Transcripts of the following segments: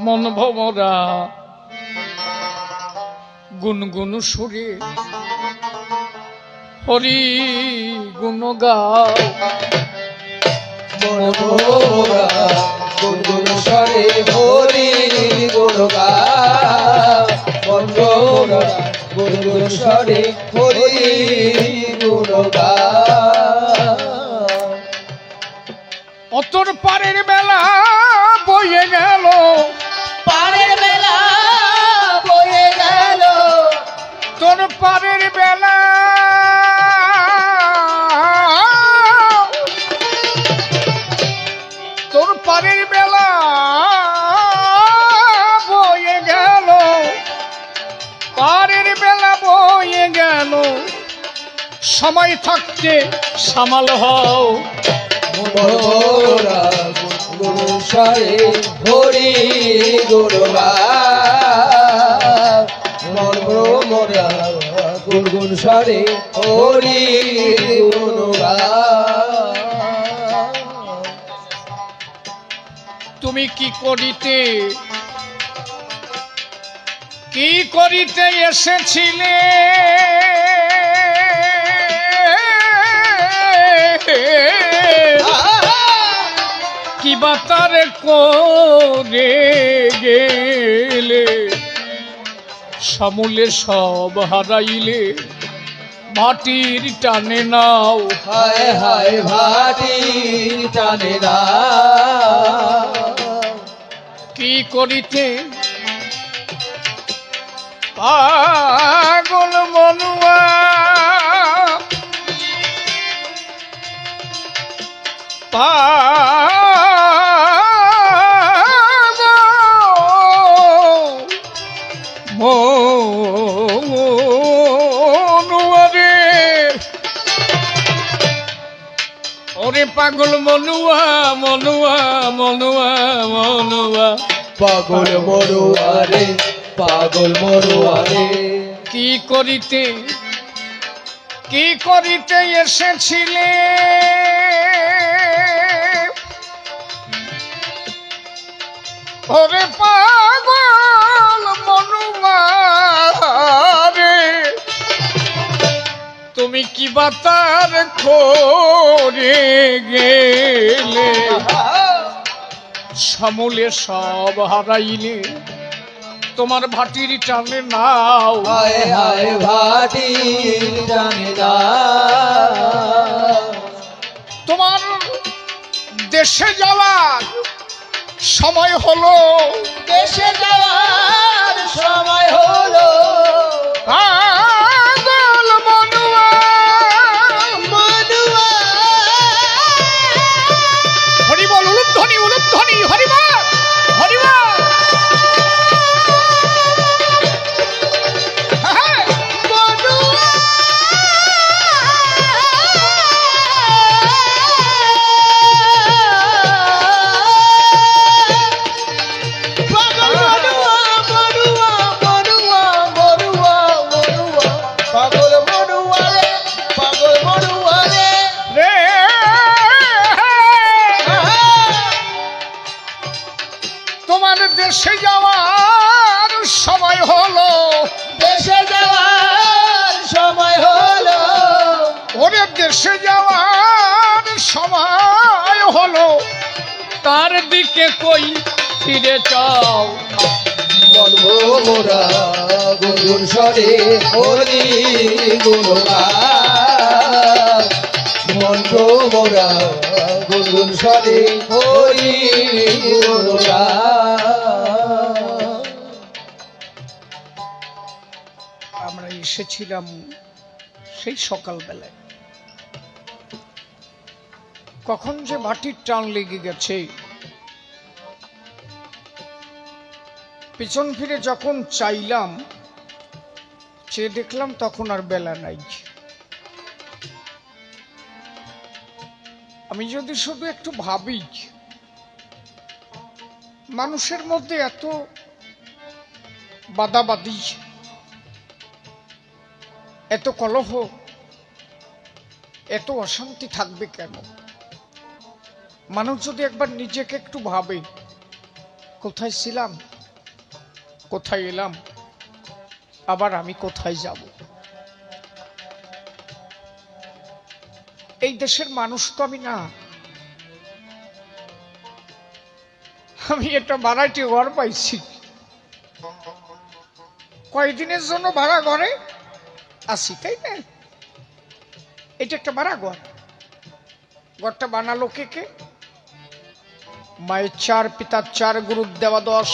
মন ভমরা গুনগুন সুরে হরি গুণ গাও। মন ভমরা গুনগুন স্বরে হরি গুণ গাও। মন ভমরা গুনগুন স্বরে হরি গুণ গাও। অতর পারের বেলা বয়ে গেল, পারের বেলা বয়ে গেল, তোর পারের বেলা তোর পারের বেলা বয়ে গেল, পারের বেলা বয়ে গেল, সময় থাকতে সামাল হও। মনোরা গুরু স্বরে হরি গুরু গাও। মনোরা গুরু স্বরে হরি গুরু গাও। তুমি কি করিতে এসেছিলে, কি বাতার করে গেলে, সমূলে সব হারাইলে, মাটির টানে নাও। হায় হায় ভাটির টানে না। কি করিতে পাগল মনুয়া, মনুয়ারে, ওরে পাগল মনুয়া মনুয়া মনুয়া মনুয়া, পাগল মরুয়া রে, পাগল মরুয়া রে। কি করিতে এসেছিলে, ওরে পাগল মনুয়া রে, তুমি কি বাতার করে গেলে, সমূলে সব হারাইলে, তোমার ভাটির টানে নাও। হায় হায় ভাটির টানে না। তোমার দেশে যাওয়ার সময় হলো, দেশে যাওয়ার সময় হলো। পাগল মনুয়া মনুয়া হরিবল, উলুধ্বনি উলুধ্বনি, হরিবল হরিবল। দেশে যাওয়ার সময় হলো, দেশে যাওয়ার সময় হলো। ওরে দেশে যাওয়ার সময় হলো, তার দিকে কই ফিরে চাও। মন ভমরা গুরুর স্বরে হরি গুরু গাও। মন ভমরা গুরুর স্বরে হরি গুরু গাও। আমরা এসেছিলাম সেই সকালবেলায়, কখন যে মাটির টান লেগে গেছে, পিছন ফিরে যখন চাইলাম, চেয়ে দেখলাম তখন আর বেলা নাই। আমি যদি শুধু একটু ভাবি, মানুষের মধ্যে এত বাদাবাদি, এত কলহ, এত অশান্তি থাকবে কেন? মানুষ যদি একবার নিজেকে একটু ভাবে, কোথায় ছিলাম, কোথায় এলাম, আবার আমি কোথায় যাব? এই দেশের মানুষ তো আমি না। আমি একটা ভাড়াটি ঘর পাইছি, কয়দিনের জন্য ভাড়া ঘরে আসি, তাই না? এটা একটা ভাড়া ঘর। ঘরটা বানালো কে কে? মায়ের 4, পিতার 4, গুরুর দেওয়া 10,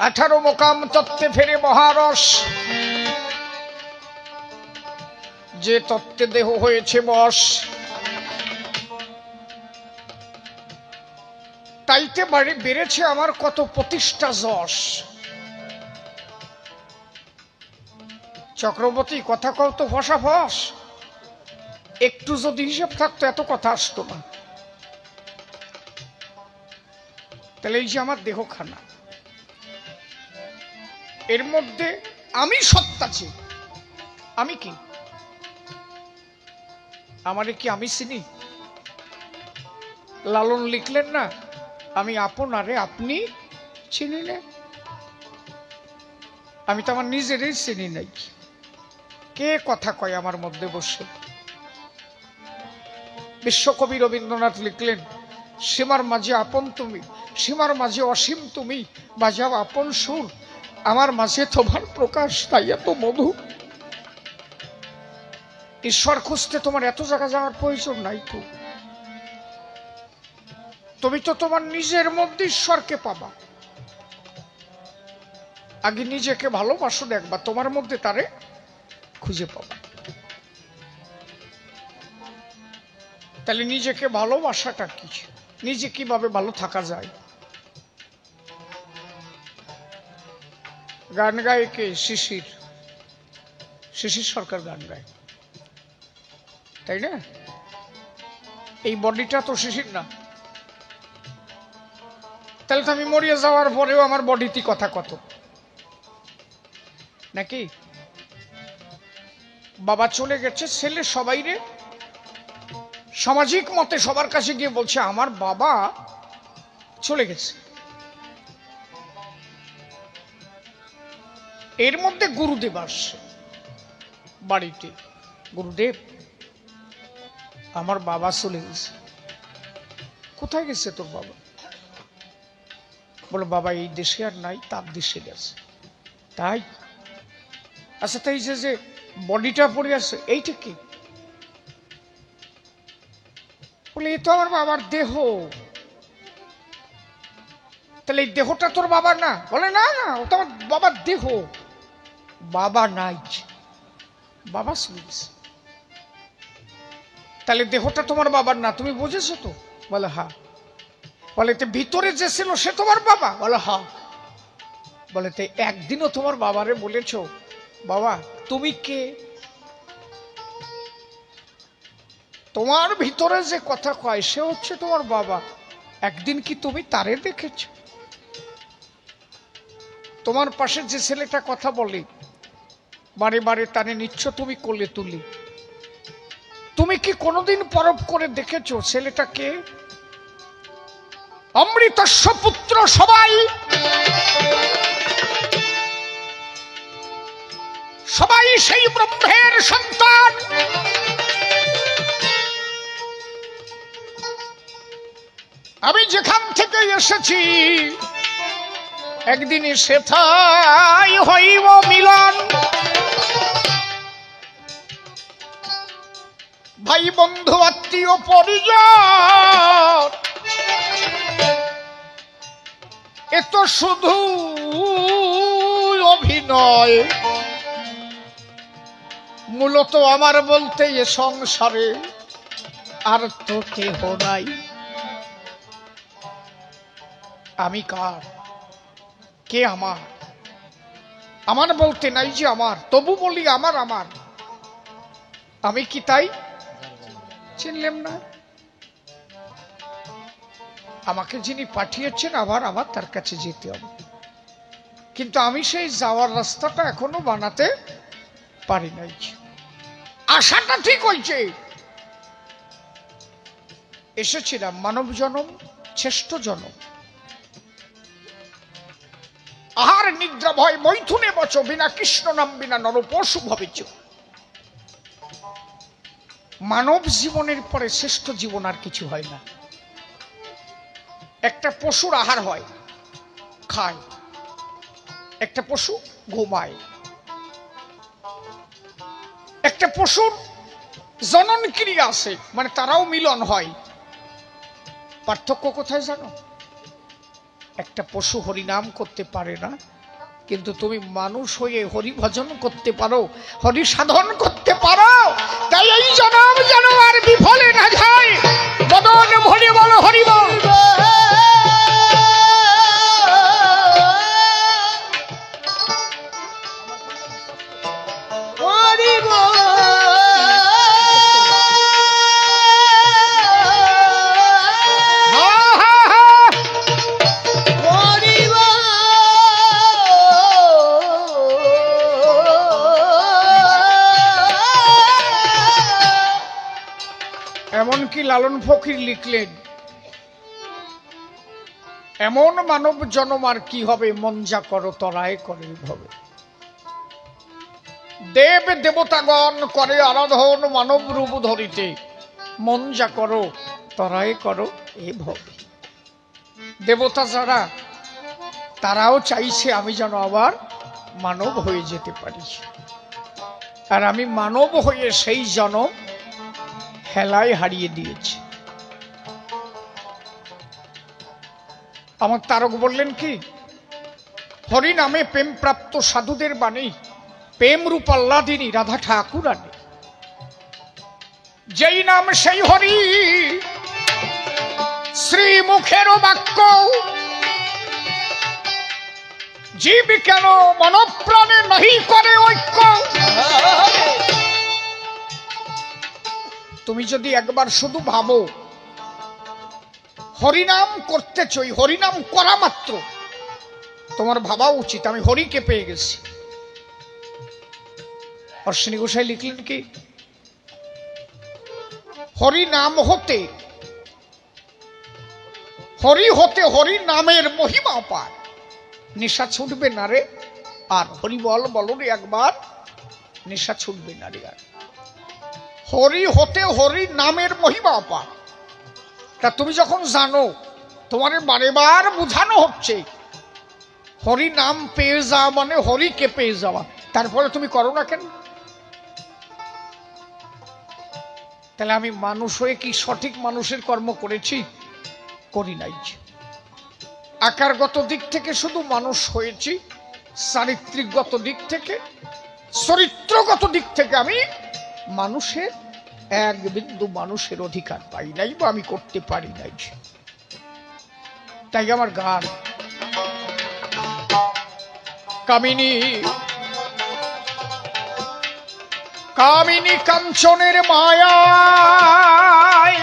18 মোকাম তত্ত্বে ফেরে মহারস, যে তত্ত্বে দেহ হয়েছে বশ, তাইতে বাড়ি বেড়েছে আমার কত প্রতিষ্ঠা যশ। চক্রবর্তী, কথা কও তো ফসা ফস, একটু যদি হিসাব থাকতো এত কথা আসতো না। তাহলে এই যে আমার দেহখানা, এর মধ্যে আমি সত্তা আছি। আমি কি? আমারে কি আমি চিনি? লালন লিখলেন না, আমি আপনারে আপনি চিনি না। আমি তো আমার নিজেরই চিনি নাই। কে কথা কয় আমার মধ্যে বসে? বিশ্বকবি রবীন্দ্রনাথ লিখলেন, সীমার মাঝে আপন তুমি, সীমার মাঝে অসীম তুমি, বাজাও আপন সুর, আমার মাঝে তোমার প্রকাশ, তাই এত মধু। ঈশ্বর খুঁজতে তোমার এত জায়গা যাওয়ার প্রয়োজন নাই তো। তুমি তো তোমার নিজের মধ্যে ঈশ্বরকে পাবা। আগে নিজেকে ভালোবাসো, দেখবা তোমার মধ্যে তারে খুঁজে পাবা। তাহলে নিজেকে ভালোবাসাটা কি? নিজে কিভাবে ভালো থাকা যায়? গান গায় কে? শিশির। শিশির সরকার গান গায়, তাই না? এই বডিটা তো শিশির না। তাহলে তো আমি মরিয়া যাওয়ার পরেও আমার বডিতে কথা কত নাকি? বাবা চলে গেছে, ছেলে সবাই রে সামাজিক মতে সবার কাছে গিয়ে বলছে আমার বাবা চলে গেছে। এর মধ্যে গুরুদেব আসছে বাড়িতে। গুরুদেব, আমার বাবা চলে গেছে। কোথায় গেছে তোর বাবা? বলো, বাবা এই দেশে আর নাই, তার দেশে গেছে। তাই? আচ্ছা, তাই যে বডিটা পড়ে আছে, এইটা কি? বলে এ তো আমার বাবার দেহ। তাহলে এই দেহটা তোর বাবার না? বলে না না, ও তো আমার বাবার দেহ। বাবা নাই, বাবা চলে গেছে। তাহলে দেহটা তোমার বাবার না, তুমি বুঝেছো তো? বলে হ্যাঁ। বলে তো ভিতরে যে ছিল সে তোমার বাবা? বলে হ্যাঁ। বলে তো একদিনও তোমার বাবারে বলেছো বাবা তুমি কে? তোমার ভিতরে যে কথা কয় সে হচ্ছে তোমার বাবা, একদিন কি তুমি তারে দেখেছ? তোমার পাশে যে ছেলেটা কথা বলে বারে বারে তারে নিচ্ছ তুমি কোলে তুলি, তুমি কি কোনোদিন পরব করে দেখেছো ছেলেটা কে? অমৃতস্য পুত্র সবাই, সবাই সেই ব্রহ্মের সন্তান। আমি যেখান থেকে এসেছি একদিন সেথায় হইব মিলন। ভাই বন্ধু আত্মীয় পরিজন, এ তো শুধু অভিনয়। মূলত আমার বলতে এ সংসারে আর তো কেহ নাই। আমি কার? কে আমার? আমার বলতে নাই যে আমার, তবু বলি আমার আমার। আমি কি তাই চিনলেম না? আমাকে যিনি পাঠিয়েছেন আবার আবার তার কাছে যেতে হবে, কিন্তু আমি সেই যাওয়ার রাস্তাটা এখনো বানাতে পারি নাই। আশাটা ঠিক হয়েছে, এসেছিলাম মানব জনম, শ্রেষ্ঠ জনম। আহার নিদ্রা ভয় মৈথুনে বচ বিনা কৃষ্ণ নাম বিনা নর পশু ভবেচ। মানব জীবনের পরে শ্রেষ্ঠ জীবন আর কিছু হয় না। একটা পশুর আহার হয়, খায়, একটা পশু ঘুমায়, একটা পশুর জনন ক্রিয়া আছে, মানে তারাও মিলন হয়। পার্থক্য কোথায় জানো? একটা পশু হরিনাম করতে পারে না, কিন্তু তুমি মানুষ হয়ে হরি ভজন করতে পারো, হরি সাধন করতে পারো। তাই এই জনম যেন আর বিফলে না যায়। বদন ভরে বল হরি বল। এমনকি লালন ফকির লিখলেন, এমন মানব জন্ম আর কি হবে, মন যা করো তরায় করে ভবে। দেব দেবতাগণ করে আরাধন মানব রূপ ধরিতে, মন যা করো তরায় করো এ ভবে। দেবতা যারা, তারাও চাইছে আমি যেন আবার মানব হয়ে যেতে পারি, আর আমি মানব হয়ে সেই জন্ম হেলায় হারিয়ে দিয়েছে। আমার তারক বললেন কি, হরি নামে প্রেম প্রাপ্ত সাধুদের বাণী, প্রেম রূপ আহ্লাদিনী রাধা ঠাকুরানী। যেই নাম সেই হরি, শ্রী মুখের বাক্য, জীব কেন মনপ্রাণে নাহি করে ঐক্য। তুমি যদি একবার শুধু ভাবো হরিনাম করতে চাই, হরিনাম করা মাত্র তোমার ভাবা উচিত আমি হরিকে পেয়ে গেছি। অশ্বিনী গোসাই লিখলেন কি, হরি নাম হতে, হরি হতে হরি নামের মহিমা পার, নেশা ছুটবে না রে আর। হরি বল বলো রে একবার, নেশা ছুটবে না রে আর। হরি হতে হরি নামের মহিমা পার। তা তুমি যখন জানো, তোমার বারে বার বুঝানো হচ্ছে হরি নাম পেয়ে যাওয়া মানে হরিকে পেয়ে যাওয়া, তারপরে তুমি করো না কেন? তাহলে আমি মানুষ হয়ে কি সঠিক মানুষের কর্ম করেছি? করি নাই। আকারগত দিক থেকে শুধু মানুষ হয়েছি, চারিত্রিকগত দিক থেকে, চরিত্রগত দিক থেকে আমি মানুষের এক বিন্দু মানুষের অধিকার পাই নাই, বা আমি করতে পারি নাই। তাই আমার গান, কামিনী কামিনী কাঞ্চনের মায়ায়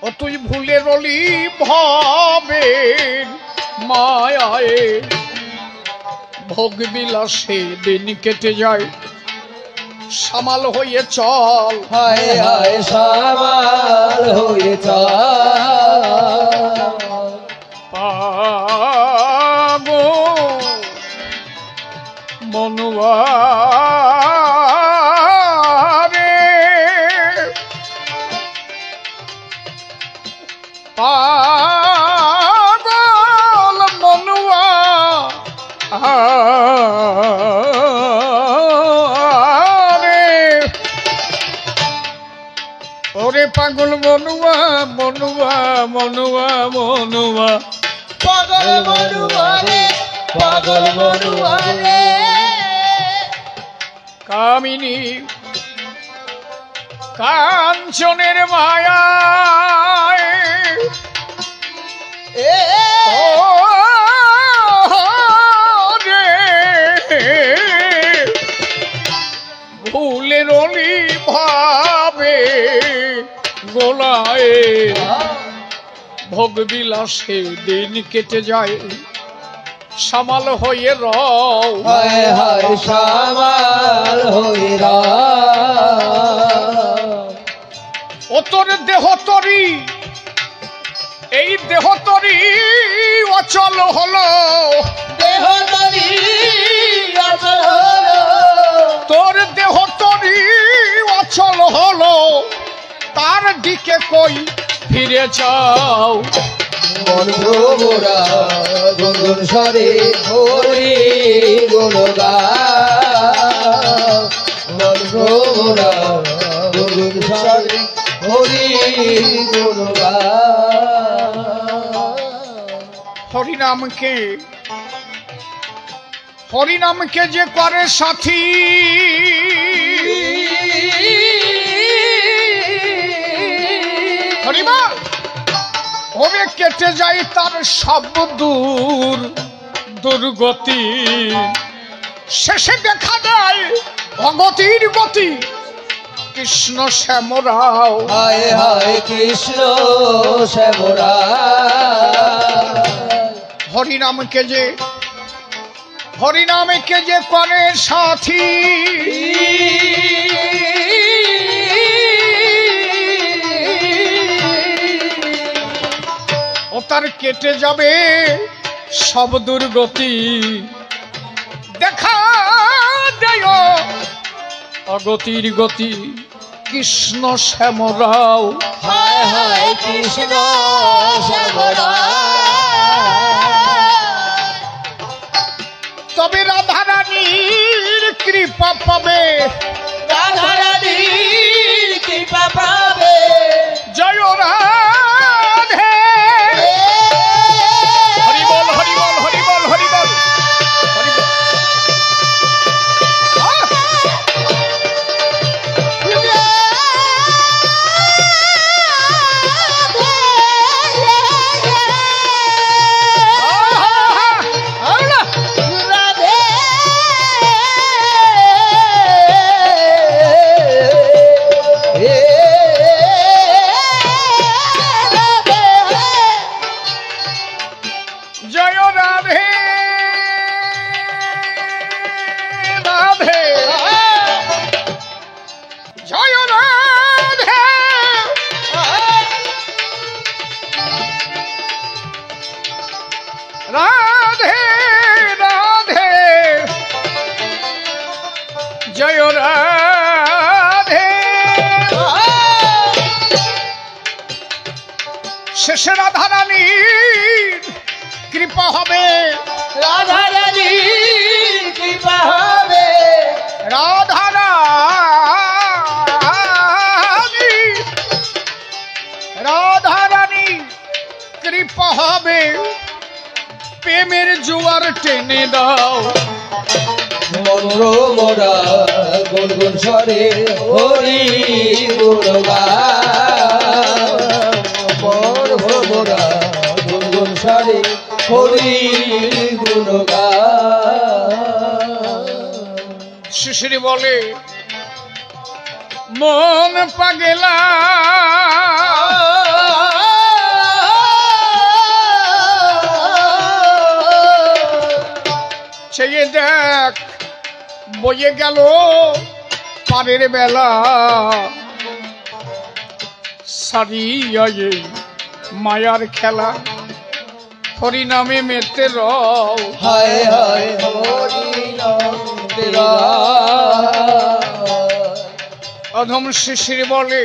ও তুই ভুলে রলি ভাবে মায়ায়, ভোগ বিলাসে দিন কেটে যায়, সামাল হয়ে চল। হায় হায় সামাল হয়ে চল। পাগো মনুয়া রে, পাগল মনুয়া রে, ওরে পাগল মনুয়া মনুয়া মনুয়া মনুয়া, পাগল মনুয়া রে, পাগল মনুয়া রে। কামিনী কাঞ্চনের মায়ায় এ ও রে, ভুলে রলি ভাবে গোলায়, ভোগ বিলাসে দিন কেটে যায়, সামাল হয়ে রও। হায় হায় সামাল হয়ে রও। ও তোর দেহ তরি, এই দেহ তরি অচল হলো, দেহ তরি অচল হলো, তোর দেহ তরি অচল হলো, তার দিকে কই ফিরে যাও। মন ভ্রমরা গুনগুন স্বরে হরি গুণ গাও, মন ভ্রমরা গুনগুন স্বরে হরি গুণ গাও। হরিনামকে, হরিনামকে যে করে সাথী, হরিনাম হবে কেটে যায় তার সব দুর্গতি, শেষে দেখা দেয় অগতির গতি। কৃষ্ণ শ্যামরাও, হায় হায় কৃষ্ণ শ্যামরা। হরিনামকে যে, হরিনামকে যে করে সাথী, ও তার কেটে যাবে সব দুর্গতি। দেখা দেয় অগতির গতি, কৃষ্ণ শ্যামরাও। হায় হায় কৃষ্ণ শ্যামরা। তবে রাধারানীর কৃপা পাবে, রাধারানীর কৃপা পাবে, জয় রাধে। হরি বল হরি বল হরি বল হরি বল হরি বল। জয় রাধে রাধে, জয় রাধে রাধে রাধে, জয় রাধে। শেষে রাধারানীর কৃপা হবে, রাধারানীর কৃপা হবে, রাধারানী, রাধারানী কৃপা হবে। প্রেমের জোয়ার টেনে দাও, মন ভ্রমরা গুনগুন স্বরে হরি গুণ গাও, মন ভ্রমরা গুনগুন স্বরে হরি গুণ গাও। শিশির বলে মন পাগলা, চেয়ে দেখ বয়ে গেল পারের বেলা, সারিয়া এই মায়ার খেলা, হরিনামে মেতে রও। হায় হায় হরি নাম তেরা। অধম শিশির বলে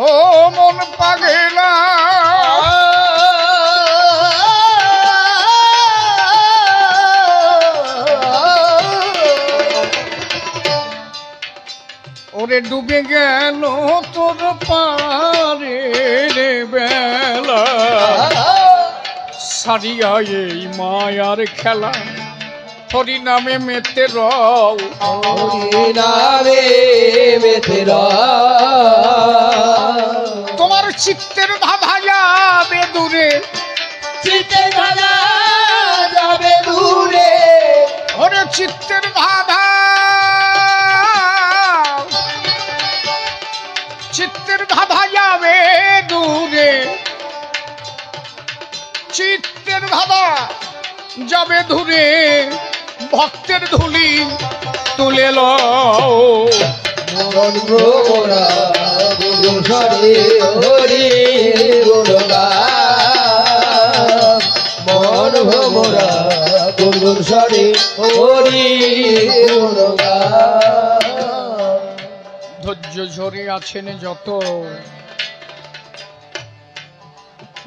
ও মন পাগলা, ওরে ডুবে গেল তোর পারের বেলা, সারিয়া এই মায়ার খেলা, হরিনামে মেতে রও। হরি নামে মেতে রও। তোমার চিত্তের ধাঁধা যাবে দূরে, চিত্তের ধাঁধা যাবে দূরে, ওরে চিত্তের ধাঁধা, চিত্তের ধাঁধা যাবে দূরে, চিত্তের ধাঁধা যাবে দূরে, ভক্তের ধুলি তুলে লও। মন ভ্রমরা গুনগুন স্বরে হরি গুণগান মন ভোমরা গুনগুন স্বরে হরি গুণগান ধৈর্য ঝরে আছেন যত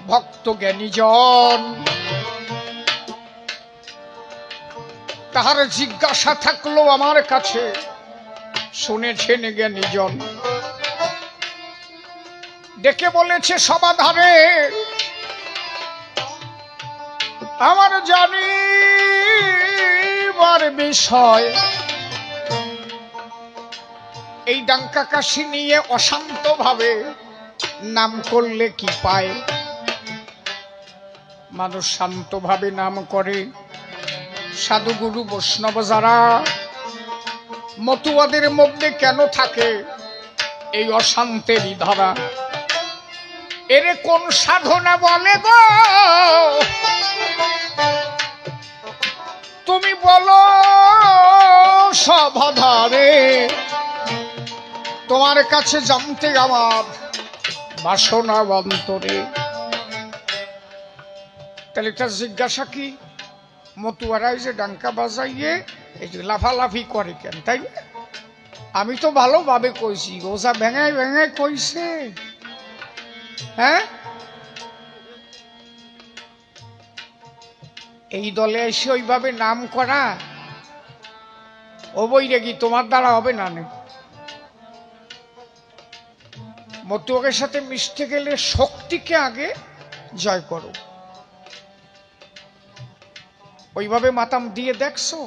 ভক্ত জ্ঞানীজন, তাহার জিজ্ঞাসা থাকলো আমার কাছে, শুনেছেন জ্ঞানীজন। ডেকে বলেছে সমাধানে আমার জানিবার বিষয়, এই ডাঙ্কা কাশি নিয়ে অশান্ত ভাবে নাম করলে কি পায়? মানুষ শান্ত ভাবে নাম করে, সাধুগুরু বৈষ্ণব যারা মতুয়াদের মধ্যে কেন থাকে এই অশান্তেরই ধারা? এরে কোন সাধনা বলে গো তুমি বলো সভাধারে? তোমার কাছে জানতে আমার বাসনা অন্তরে। তাহলে তার জিজ্ঞাসা কি? মতুয়ারাই যে ডাঙ্কা বাজাইয়ে এই যে লাফালাফি করে কেন, তাই না? আমি তো ভালোভাবে কইছি, ওজা ভেঙাই ভেঙাই কইছে। হ্যাঁ, এই দলে এসে ওইভাবে নাম করা ও বই রেগি তোমার দ্বারা হবে না। মতুয়াদের সাথে মিশতে গেলে শক্তিকে আগে জয় করো। ওইভাবে মাতাম দিয়ে দেখছো?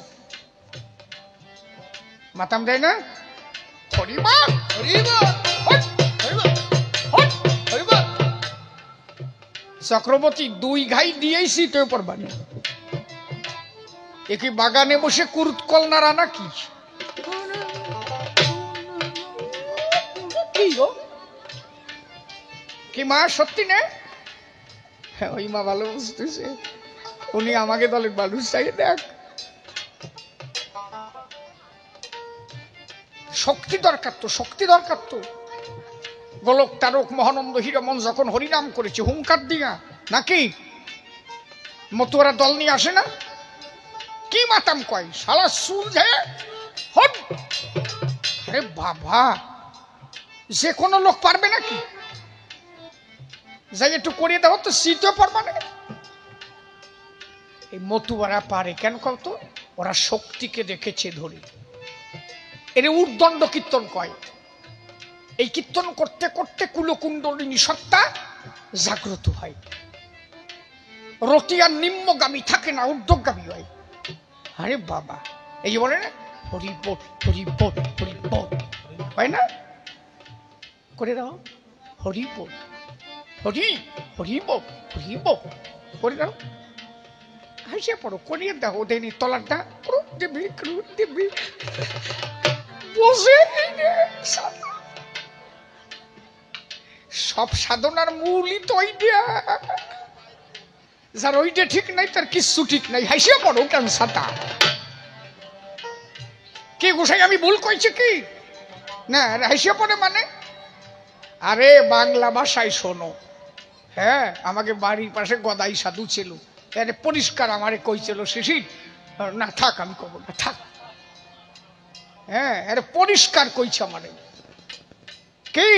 মাতাম দেয় না? চক্রবর্তী দুই ঘাই দিয়েই শীতের উপর বানি, একই বাগানে বসে কুরুত কলনারা নাকি? কি মা সত্যি নে? হ্যাঁ, ওই মা ভালো বুঝতেছে, উনি আমাকে দলের মানুষ চাই। দেখ, শক্তি দরকার তো, শক্তি দরকার তো। গোলক তারক মহানন্দ হীরমন যখন হরিনাম করেছে হুঙ্কার দিয়া, নাকি মতুয়ারা দল নিয়ে আসে না? কি মাতাম কয়, শালা সুর যায়। আরে বাবা, যে কোনো লোক পারবে নাকি? যাই একটু করিয়ে দেওয়া তো শীতও পারবা না। এই মতুয়ারা পারে কেন কত? ওরা শক্তিকে দেখেছে ধরে। এর উর্দণ্ড কীর্তন কয়। এই কীর্তন করতে করতে কুলকুণ্ডলিনী সত্তা জাগ্রত হয়। রতিয়ার নিম্নগামী থাকে না, ঊর্ধ্বগামী হয়। আরে বাবা, এই বলে না হরিবোল হরিবোল হরিবোল, হয় না? করে দাও হরিবোল হরি হরিবোল হরিবোল করে দাও। হাসিয়া পড়ো, করিয়ে দাও ওদের তলারটা দেবী দেবী বসে। সব সাধনার মূলই তো ওইটা। যার ওইটা ঠিক নাই তার কিচ্ছু ঠিক নাই। হাসিয়া পড়ো কেন সাতা? কি গোসাই আমি ভুল কইছি কি? না, হাসিয়া পড়ে মানে? আরে বাংলা ভাষায় শোনো। হ্যাঁ, আমাকে বাড়ির পাশে গদাই সাধু ছিল, পরিষ্কার আমারে কইছিল শিশির না থাক, আমি কব না থাক। হ্যাঁ, আরে পরিষ্কার কইছে আমারে, কি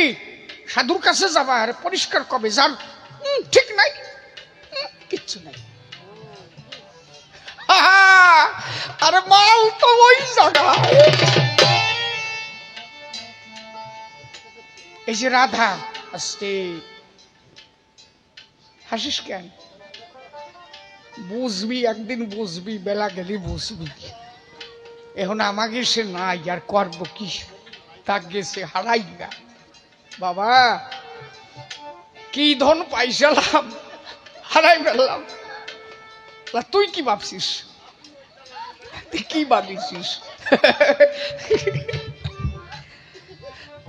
সাধুর কাছে যাবা আরে পরিষ্কার কবে যার ঠিক নাই, কিচ্ছু নাই। আরে মাল তো ওই জায়গায়। এই যে রাধা, আস্তে হাসিস কেন? বুঝবি একদিন, বুঝবি, বেলা গেলি বুঝবি। এখন আমাকে সে নাই, আর করবো কি? তাক গেছে হারাই না বাবা। কি ধন পাইছিলাম, হারাই ফেললাম। তুই কি ভাবছিস? তুই কি ভাবিছিস?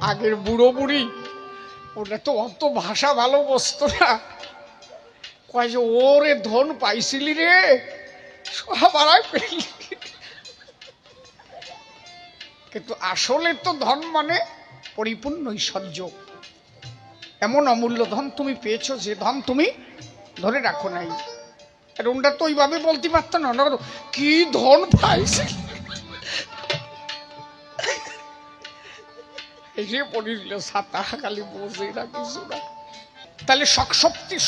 আগের বুড়ো বুড়ি ওটা তো অত ভাষা ভালো বসতো না, কয় যে ওরে ধন পাইছিলি রে, সব হারাই ফেললি। কিন্তু আসলে তো ধন মানে পরিপূর্ণ ঐশ্বর্য। এমন অমূল্য ধন তুমি পেয়েছো যে ধন তুমি ধরে রাখো নাই। আর ওটা তো ওইভাবে বলতে পারতো না, কি ধন পাইছে এসে পড়িল ছাতা খালি বোঝে না কিছু না। তাহলে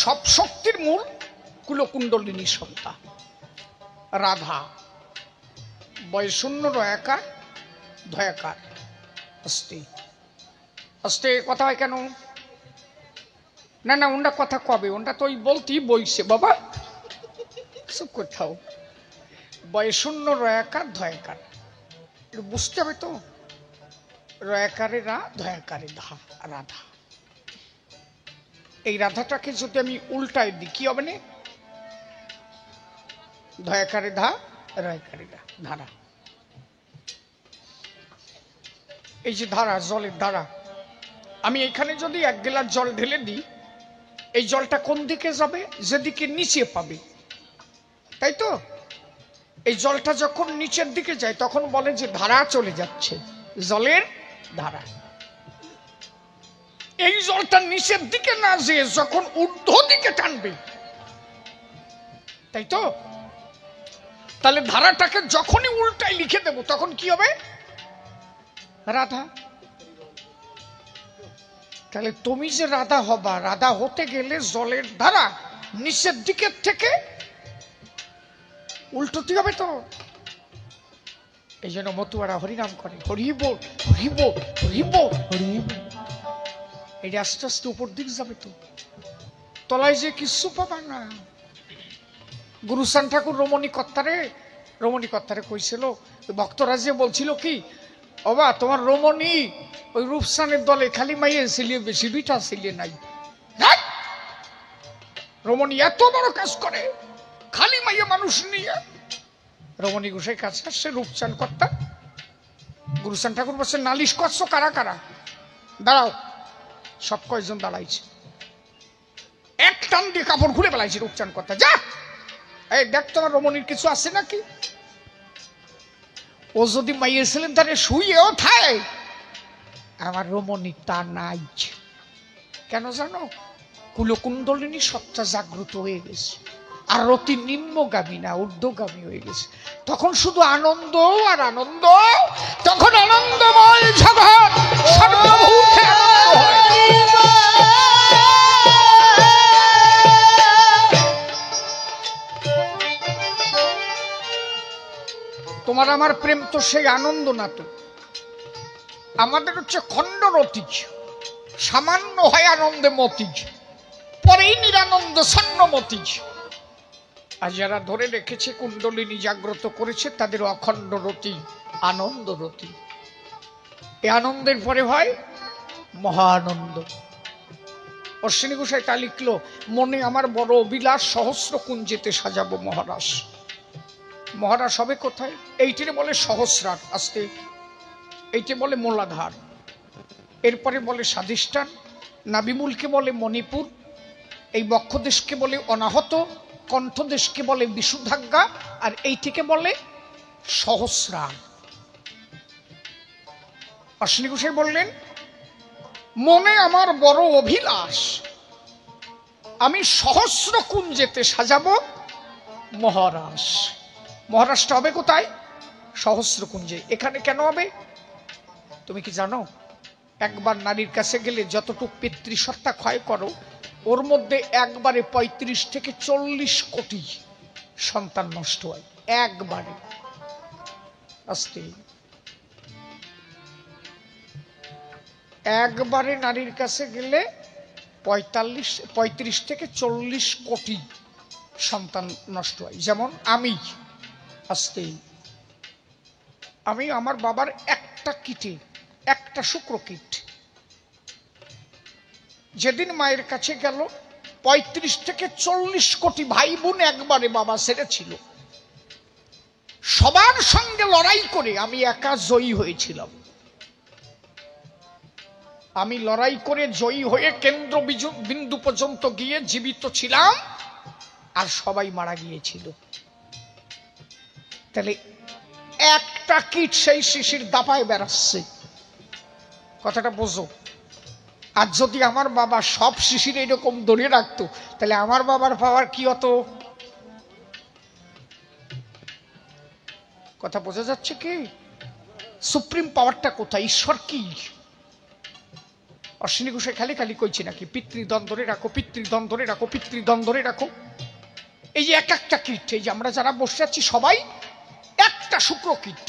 সব শক্তির মূল কুলকুণ্ডলিনী সন্তান রাধা। বয়শূন্য রয়াকার ধয়াকার অস্তে অস্তে কথা হয় কেন? না না ওনটা কথা কবে, ওনটা তো ওই বলতেই বইছে বাবা, সব কোথাও বয়শূন্য রয়াকার ধয়াকার একটু বুঝতে হবে তো। রয়াকারে রা, ধয়াকারে ধা, রাধা। এই রাধাটাকে যদি আমি উল্টায় দিই কি হবে না? ধয়াকারে ধা, রয়াকারে রা, ধারা। এই যে ধারা, জলের ধারা, আমি এখানে যদি 1 গ্লাস জল ঢেলে দিই, এই জলটা কোন দিকে যাবে? যেদিকে নিচে পাবে, তাই তো? এই জলটা যখন নিচের দিকে যায় তখন বলে যে ধারা চলে যাচ্ছে, জলের ধারা। এই জলটা নিচের দিকে না যেয়ে যখন ঊর্ধ্ব দিকে টানবে, তাই তো? তাহলে ধারাটাকে যখনই উল্টায় লিখে দেব তখন কি হবে? রাধা। তাহলে তুমি যে রাধা হবা, রাধা হতে গেলে জলের ধারা নিচের দিকের থেকে উল্টোতে হবে তো। এই জন্য মতুয়ারা হরিনাম করে, হরিব হরিব হরিব হরিব। এটা আস্তে আস্তে উপর দিক যাবে তো, তলায় যে কিছু পাবা না। গুরুসান ঠাকুর রমণী কর্তারে কইছিল, ভক্তরা যে বলছিল কি, ওবা তোমার রমণী ওই রূপসানের দলে খালি মাইয়ে ছিলিয়ে বেশি, 2টা ছিলিয়ে নাই। রমণী এত বড় কাজ করে, খালি মাইয়ে মানুষ নিয়ে। রমণী গোসাই কাছে আসছে, রূপসান কর্তা। গুরুসান ঠাকুর বলছে নালিশ করছো কারা কারা? দাঁড়াও। সব কয়জন দাঁড়াইছে, এক টান দিয়ে কাপড় খুলে ফেলাইছে রূপচান কর্তা। যা, এই দেখ তোমার রমণীর কিছু আছে নাকি? ও যদি মাইয়ে ছিলেন তাহলে শুয়েও থায়, আমার রমণী তা নাই। কেন জানো? কুলকুণ্ডলিনী সত্তা জাগ্রত হয়ে গেছে, আর অতি নিম্নগামী না, ঊর্ধ্বগামী হয়ে গেছে। তখন শুধু আনন্দ আর আনন্দ, তখন আনন্দময় জগৎ, সর্বভূতে আনন্দ হয়। তোমার আমার প্রেম তো সেই আনন্দ না তো, আমাদের হচ্ছে খণ্ডরতি, সামান্য হয় আনন্দে মতি, পরেই নিরানন্দ সন্নমতি। আর যারা ধরে রেখেছে কুণ্ডলিনী জাগ্রত করেছে তাদের অখণ্ড রতি, আনন্দ রতি। এই আনন্দের পরে হয় মহা আনন্দ। অশ্বিনী গোসাই তা লিখলো, মনে আমার বড় অভিলাষ, সহস্র কুঞ্জেতে সাজাবো মহারাস। মহারাস হবে কোথায়? এইটিরে বলে সহস্রার, আস্তে এইটি বলে মোলাধার, এরপরে বলে স্বাধিষ্ঠান, নাবিমূলকে বলে মণিপুর, এই বক্ষদেশকে বলে অনাহত, কণ্ঠদেশকে বলে বিশুদ্ধাজ্ঞা, আর এইটিকে বলে সহস্রার। অশ্বিনী গোসাই বললেন, মনে আমার বড় অভিলাষ, আমি সহস্র কুঞ্জেতে সাজাবো মহারাস। মহারাসটা হবে কোথায়? সহস্র কুঞ্জে। এখানে কেন হবে তুমি কি জানো? একবার নারীর কাছে গেলে যতটুকু পিতৃসত্তা ক্ষয় করো, ওর মধ্যে একবারে 35 থেকে 40 কোটি সন্তান নষ্ট হয় একবারে। আস্তে একবারে নারীর কাছে গেলে 35 থেকে 40 কোটি সন্তান নষ্ট হয়। যেমন আমি আমার বাবার একটা কিটে, একটা শুক্র কিট যেদিন মায়ের কাছে গেল, 35 থেকে 40 কোটি ভাই বোন একবারে বাবা ছেড়েছিল। সবার সঙ্গে লড়াই করে আমি একা জয়ী হয়েছিলাম। আমি লড়াই করে জয়ী হয়ে কেন্দ্র বিন্দু পর্যন্ত গিয়ে জীবিত ছিলাম, আর সবাই মারা গিয়েছিল। তাহলে একটা কিট সেই শিশির দাপায় বেড়াচ্ছে, কথাটা বোঝো। আর যদি আমার বাবা সব শিশির এরকম ধরে রাখতো, তাহলে আমার বাবার পাওয়ার কি হতো? কথা বোঝা যাচ্ছে কি? সুপ্রিম পাওয়ারটা কোথায়? ঈশ্বর কি? অশ্বিনী ঘোষাই খালি খালি কইছে নাকি পিতৃদ্বন্দ্বরে রাখো, পিতৃদ্বন্দ্বরে রাখো, পিতৃদ্বন্দ্বরে রাখো। এই যে এক একটা কীট, এই যে আমরা যারা বসে আছি সবাই একটা শুক্র কীট,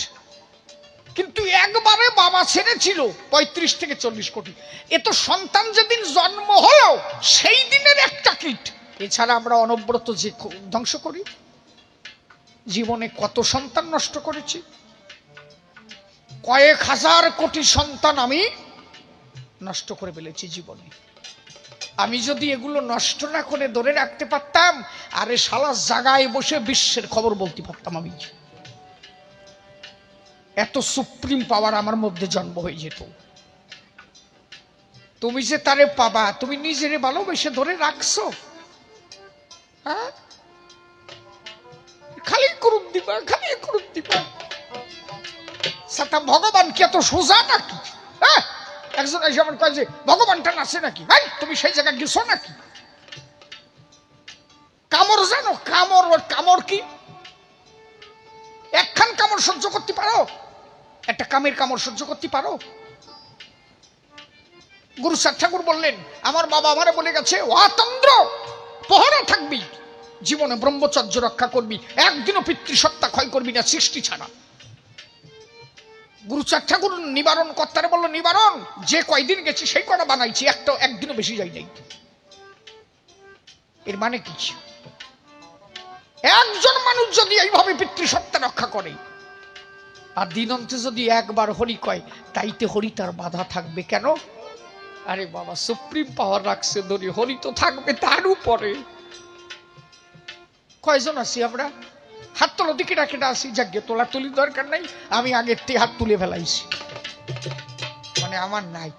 কিন্তু একবারে বাবা ছেড়েছিল 35 থেকে 40 কোটি। এ তো সন্তান যেদিন জন্ম হলো সেই দিনের একটা কীট। এছাড়া আমরা অনবরত যে ধ্বংস করি, জীবনে কত সন্তান নষ্ট করেছি, কয়েক হাজার কোটি সন্তান আমি নষ্ট করে ফেলেছি জীবনে। আমি যদি এগুলো নষ্ট না করে ধরে রাখতে পারতাম, আরে শালা জায়গায় বসে বিশ্বের খবর বলতে পারতাম আমি। এত সুপ্রিম পাওয়ার আমার মধ্যে জন্ম হয়ে যেত। তুমি যে তারে পাবা, তুমি নিজেরে ভালোবেসে ধরে রাখছো? হ্যাঁ, খালি করুন দিবা, খালি করুন দিবা। সাথে ভগবান কি এত সোজা নাকি? হ্যাঁ, একজন এসে আমার কয় যে ভগবানটা নাচে নাকি? ভাই তুমি সেই জায়গায় গেছো নাকি? কামড় জানো? কামড়, কামড় কি? একখান কামড় সহ্য করতে পারো? একটা কামের কামড় সহ্য করতে পারো? গুরু সাত ঠাকুর বললেন, আমার বাবা আমারে বলে গেছে, ওয়াতন্দ্র পহরা থাকবি, জীবনে ব্রহ্মচর্য রক্ষা করবি, একদিনও পিতৃসত্তা ক্ষয় করবি না সৃষ্টি ছাড়া। গুরু চার ঠাকুর নিবারণ কর্তারে বললো, নিবারণ যে কয়দিন গেছি সেই কটা বানাইছি, একদিনও বেশি যাই নাই। এর মানে কি? একজন মানুষ যদি এইভাবে পিতৃসত্তা রক্ষা করে, আর দিনন্তে যদি একবার হরি কয়, তাইতে হরি তার বাধা থাকবে কেন? আরে বাবা, সুপ্রিম পাওয়ার রাখছে ধরি, হরি তো থাকবে তার উপরে। কয়জন আছি আমরা? হাত তোলো দিকে কেটা আসি, যাকে তোলা তুলি দরকার নাই, আমি আগের থেকে হাত তুলে ফেলাইছি, মানে আমার নাই।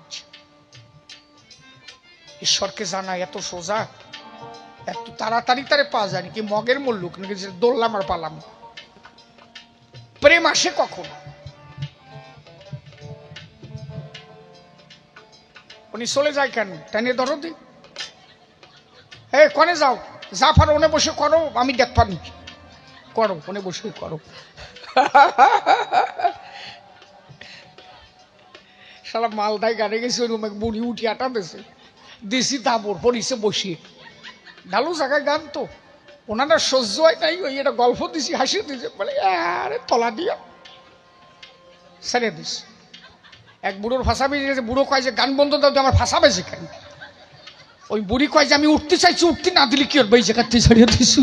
ঈশ্বরকে জানা এত সোজা, এত তাড়াতাড়ি তারে পাওয়া যায় নাকি? মগের মল্লুক নাকি দৌড়লাম আর পালাম? প্রেম আসে কখন? উনি চলে যায় কেন? টেনে ধরো দি, হে কনে যাও, জাফার ওনে বসে করো, আমি দেখবানি, করো ওনে বসে করো। সারা মালদায় গাড়ি গেছে, ওই রুমে বুড়ি উঠি আটা দিয়েছে, দিছি তাবর পরিছে বসিয়ে, ঢালু জায়গায় গান তো ওনারা সহ্য হয় নাই, ওই এটা গল্প দিছি, হাসি দিছে, বলে আরে তলা দিয়া ছেড়ে দিস। এক বুড়োর ফাঁসা বেজে গেছে, বুড়ো কয় যে গান বন্ধ দাও, আমার ফাঁসা বেজে কেন? ওই বুড়ি কয় যে আমি উঠতে চাইছি, উঠতে না দিলে কি হবে, এই জায়গাতে ছাড়িয়ে দিছি।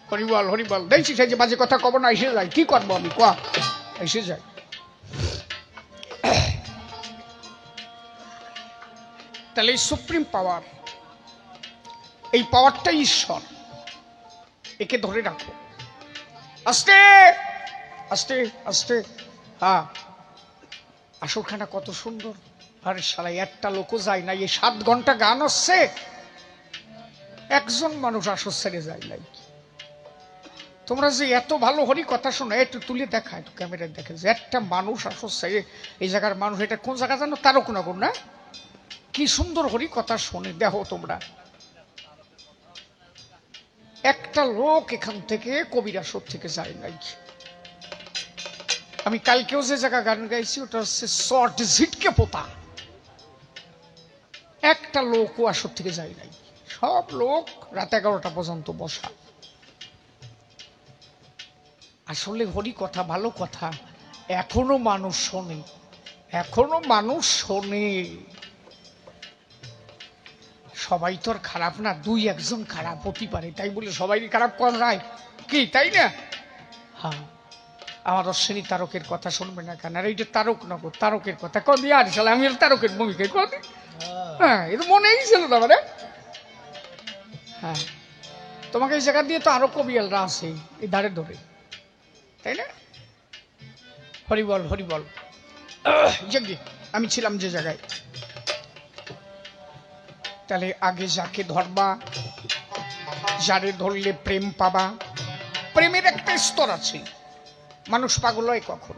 হরিবল হরিবল দেখছি, সেই যে বাজে কথা কব না, এসে যায়, কি করবো আমি, কোয়া এসে যায়। তাহলে এই সুপ্রিম পাওয়ার, এই পাওয়ারটাই ঈশ্বর, একে ধরে রাখো। আস্তে আস্তে আস্তে। হ্যাঁ, আসরখানা কত সুন্দর, আরে শালা একটা লোকও যায় নাই, এই 7 ঘন্টা গান হচ্ছে, একজন মানুষ আসর ছেড়ে যায় নাই। তোমরা যে এত ভালো হরি কথা শোনো, একটু তুলে দেখা, একটু ক্যামেরায় দেখে যে একটা মানুষ আসর ছেড়ে, এই জায়গার মানুষ, এটা কোন জায়গা জানো? তারকনগর না? কি সুন্দর হরি কথা শোনে, দেখো তোমরা, একটা লোক এখান থেকে কবিরাসর থেকে যায় নাই। আমি কালকেও যে জায়গা গান গাইছি, ওটা হচ্ছে শর্ট ঝিটকে পোতা, একটা লোকও আসর থেকে যায় নাই, সব লোক রাত 11টা পর্যন্ত বসা। আসলে হরি কথা, ভালো কথা এখনো মানুষ শোনে, এখনো মানুষ শোনে। সবাই তো আর খারাপ না, 2-1 খারাপ হতে পারে, তাই বলে সবাই খারাপ করা যায় কি? তাই না? হ্যাঁ, আমার অশ্বিনী তারকের কথা শুনবে না কেন? আর এইটা তারক নগর, তারকের কথা কদি, আর সালে আমি তারকের ভূমিকায় কদি। হ্যাঁ, এটা মনেই ছিল না মানে। হ্যাঁ, তোমাকে এই জায়গা দিয়ে তো আরো কবিয়ালরা আছে এই ধারে ধরে, তাই না? হরিবল হরিবল। যজ্ঞে আমি ছিলাম যে জায়গায়, তাহলে আগে যাকে ধরবা, যারে ধরলে প্রেম পাবা। প্রেমের একটা স্তর আছে, মানুষ পাগল হয় কখন?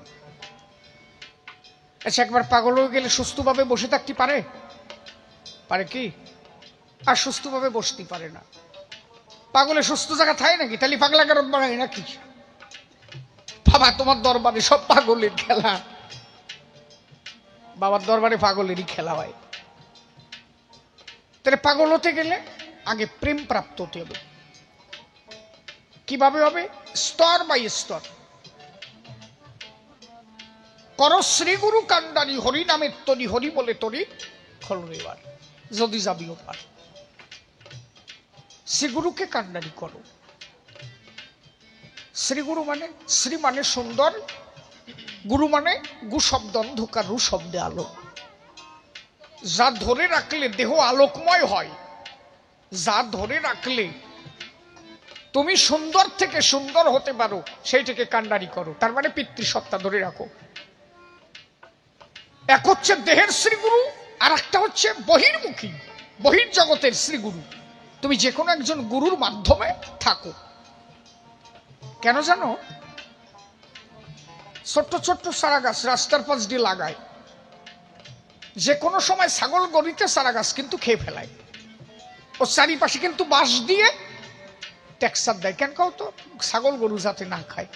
আচ্ছা, একবার পাগল হয়ে গেলে সুস্থভাবে বসে থাকতে পারে? পারে কি? আর সুস্থভাবে বসতে পারে না। পাগলে সুস্থ জায়গা থাকে নাকি? তাহলে পাগলা কারণ বানায় নাকি? বাবা, তোমার দরবারে সব পাগলের খেলা। বাবার দরবারে পাগলেরই খেলা হয়। তাহলে পাগল হতে গেলে আগে প্রেম প্রাপ্ত হতে হবে। কিভাবে হবে? স্তর বাই স্তর। কর শ্রী গুরু কান্ডারি, হরি নামের তরি, হরি বলে তরি খোল এবার, যদি যাবিও পার। শ্রীগুরুকে কান্ডারি করো। শ্রীগুরু মানে, শ্রী মানে সুন্দর, গুরু মানে গু শব্দ অন্ধকার, রু শব্দে আলো। যা ধরে রাখলে দেহ আলোকময় হয়, যা ধরে রাখলে তুমি সুন্দর থেকে সুন্দর হতে পারো, সেইটাকে কান্ডারি করো। তার মানে পিতৃসত্তা ধরে রাখো। এক হচ্ছে দেহের শ্রীগুরু, আর একটা হচ্ছে বহির্মুখী, বহির্জগতের শ্রীগুরু। তুমি যে কোনো একজন গুরুর মাধ্যমে থাকো। কেন জানো? ছোট্ট ছোট্ট চারা গাছ রাস্তার পাশ দিয়ে লাগায়, যে কোনো সময় ছাগল গরুতে চারা গাছ কিন্তু খেয়ে ফেলায়। ও চারিপাশে কিন্তু বাঁশ দিয়ে টেক্সার দেয়। কেন কাও তো? ছাগল গরু যাতে না খায়।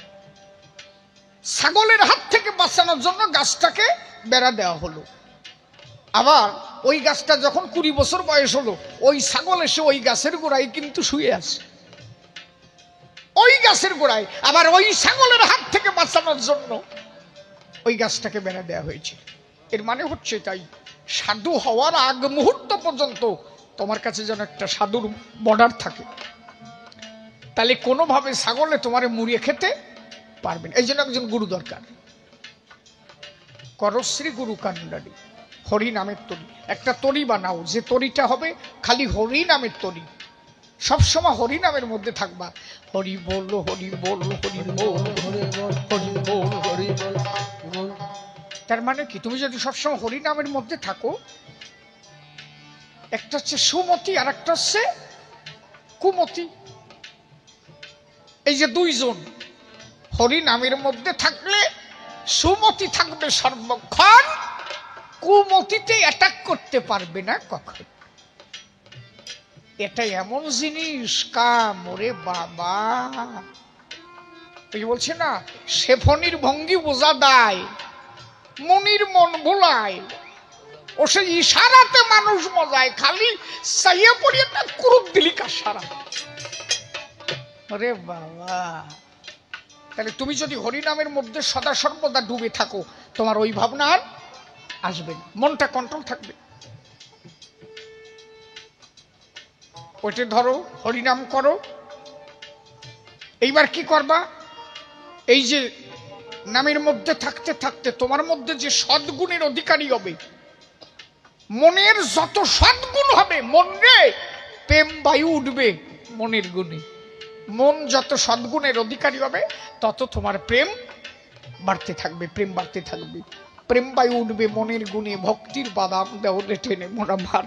ছাগলের হাত থেকে বাঁচানোর জন্য গাছটাকে বেড়া দেওয়া হলো। আবার ওই গাছটা যখন 20 বছর বয়স হলো, ওই ছাগল এসে ওই গাছের গোড়ায় কিন্তু শুয়ে আছে, ওই গাছের গোড়ায়। আবার ওই ছাগলের হাত থেকে বাঁচানোর জন্য ওই গাছটাকে বেড়া দেওয়া হয়েছে। এর মানে হচ্ছে তাই, সাধু হওয়ার আগ মুহূর্ত পর্যন্ত তোমার কাছে যেন একটা সাধুর বর্ডার থাকে। তাহলে কোনোভাবে ছাগলে তোমারে মুড়িয়ে খেতে পারবে না। এই জন্য একজন গুরু দরকার। করশ্রী গুরু কান্ডারি, হরি নামের তরি। একটা তরি বানাও, যে তরিটা হবে খালি হরি নামের তরি। সবসময় হরি নামের মধ্যে থাকবা। হরি বল, হরি বল, হরি বল, হরি বল, হরি বল, হরি বল। তার মানে কি? তুমি যদি সবসময় হরি নামের মধ্যে থাকো, একটা হচ্ছে সুমতি আর একটা হচ্ছে কুমতি। এই যে দুইজন হরি নামের মধ্যে থাকলে সুমতি থাকবে সর্বক্ষণ, কুমতিতে অ্যাটাক করতে পারবে না কখন। এটা এমন জিনিস কাম, ওরে বাবা। এই বলছে না, শেফনির ভঙ্গি বোঝা দায়, মনির মন ভোলায়। ও সেই ইশারাতে মানুষ মজায়, খালি চাইয়ে পড়িয়ে না কুরুপ দিলি কার সারা। আরে বাবা, তাহলে তুমি যদি হরিনামের মধ্যে সদা সর্বদা ডুবে থাকো, তোমার ওই ভাবনা আর আসবে না, মনটা কন্ট্রোল থাকবে। ওইটা ধরো, হরিনাম করো। এইবার কি করবা? এই যে নামের মধ্যে থাকতে থাকতে তোমার মধ্যে যে সদ্গুণের অধিকারী হবে, মনের যত সদ্গুণ হবে, মনে প্রেম বায়ু উঠবে মনের গুণে। মন যত সদ্গুণের অধিকারী হবে, তত তোমার প্রেম বাড়তে থাকবে, প্রেম বাড়তে থাকবে। প্রেম বায়ু উঠবে মনের গুণে, ভক্তির বাদাম দেওয়ালে টেনে মোরা ভার।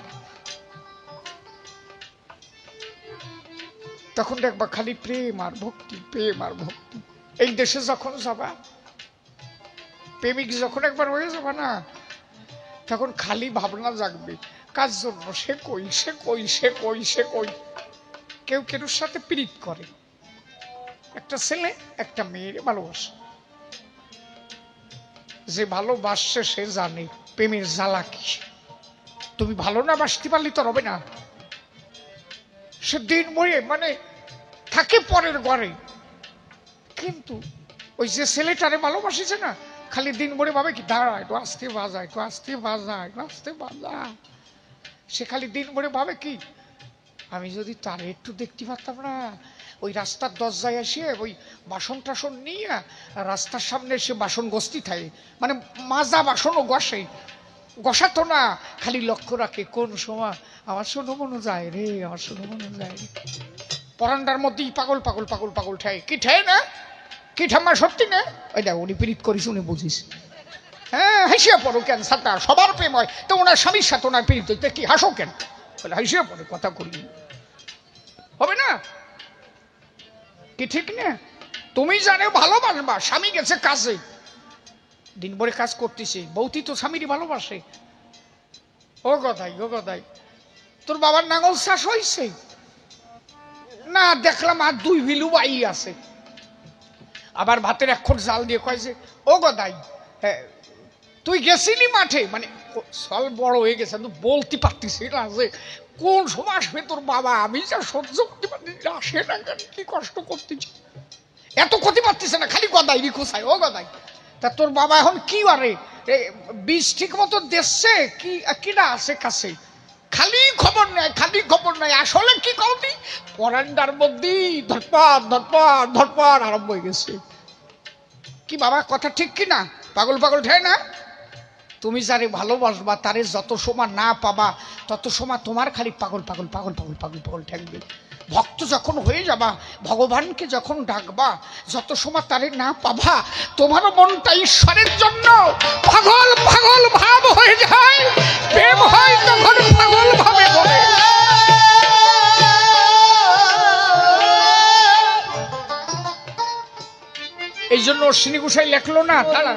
তখন দেখবা খালি প্রেম আর ভক্তি, প্রেম আর ভক্তি। এই দেশে যখন যাবা, প্রেমিক যখন একবার হয়ে যাবা না, তখন খালি ভাবনা জাগবে কার জন্য, সে কই, সে কই, সে কই, সে কই। কেউ কেউর সাথে প্রীত করে, একটা ছেলে একটা মেয়ের ভালোবাসে। যে ভালোবাসছে সে জানে প্রেমের জ্বালা কি। তুমি ভালো না বাসতে পারলে তো হবে না। সে দিন ভরে মানে থাকে পরের ঘরে, কিন্তু ওই যে ছেলেটারে ভালোবাসিছে না, খালি দিন ভরে ভাবে কি দাঁড়া একটু আস্তে বাজা, একটু আস্তে বাজা, একটু আস্তে বাজা। সে খালি দিন ভরে ভাবে কি, আমি যদি তার একটু দেখতে পারতাম না, ওই রাস্তার দরজায় এসে ওই বাসন টাসন নিয়ে রাস্তার সামনে এসে বাসন গস্তি থাকে, মানে মাজা বাসনও গসে, গসাতো না, খালি লক্ষ্য রাখে কোন সময় আমার শোনো মনে যায় রে, আমার শোনো মনে যায় রে। পরান্ডার মধ্যেই পাগল পাগল পাগল পাগল ঠায় কি ঠায় না, কি ঠাম্মা সত্যি না? ওই দেখ উনি পীড়িত করিস, উনি বুঝিস। হ্যাঁ, হাসিয়া পড়ো কেন? সাতা সবার প্রেম হয়, তো ওনার স্বামীর সাথে ওনার পীড়িত হইতে কি হাসো কেন? বলে হাসিয়া পড়ে কথা করি, হবে না কি? ঠিক না? তুমি জানে ভালোবাসবা, স্বামী গেছে কাজে, দিন ভরে কাজ করতেছে, বৌতি তো স্বামীরই ভালোবাসে। ও গদাই তোর বাবার নাঙ্গল চাষ হয়েছে না? দেখলাম আর 2 বিলু বাই আছে। আবার ভাতের 1 খোট জাল দিয়ে কয় যে, ও গদাই তুই গেছিলি মাঠে? মানে সাল বড় হয়ে গেছে, তুই বলতে পারতিস না যে কোন সময় আসবে তোর বাবা। আমি যা সহ্য করতে পারছি না, আসে না কেন, কি কষ্ট করতেছি, এত ক্ষতি পারতেছে না, খালি গদাই রিখোসাই। ও গদাই তা তোর বাবা এখন কি করে? বীজ ঠিক মতো দেখছে কি কিনা আছে কাছে? খালি খবর নাই। আসলে কি করবি? পরান্ডার মধ্যে ধরপার আরম্ভ হয়ে গেছে। কি বাবা কথা ঠিক কিনা? পাগল ঠেয় না? তুমি যারে ভালোবাসবা তারে যত সময় না পাবা তত সময় তোমার খালি পাগল ঠেকবে। ভক্ত যখন হয়ে যাবা, ভগবানকে যখন ডাকবা, যত সময় তারে না পাবা তোমারও মনটা ঈশ্বরের জন্য পাগল ভাব হয়ে যায়। প্রেম হয় তখন পাগল ভাবে বলে। এই জন্য অশ্বিনী গোসাই লেখলো না, দাঁড়া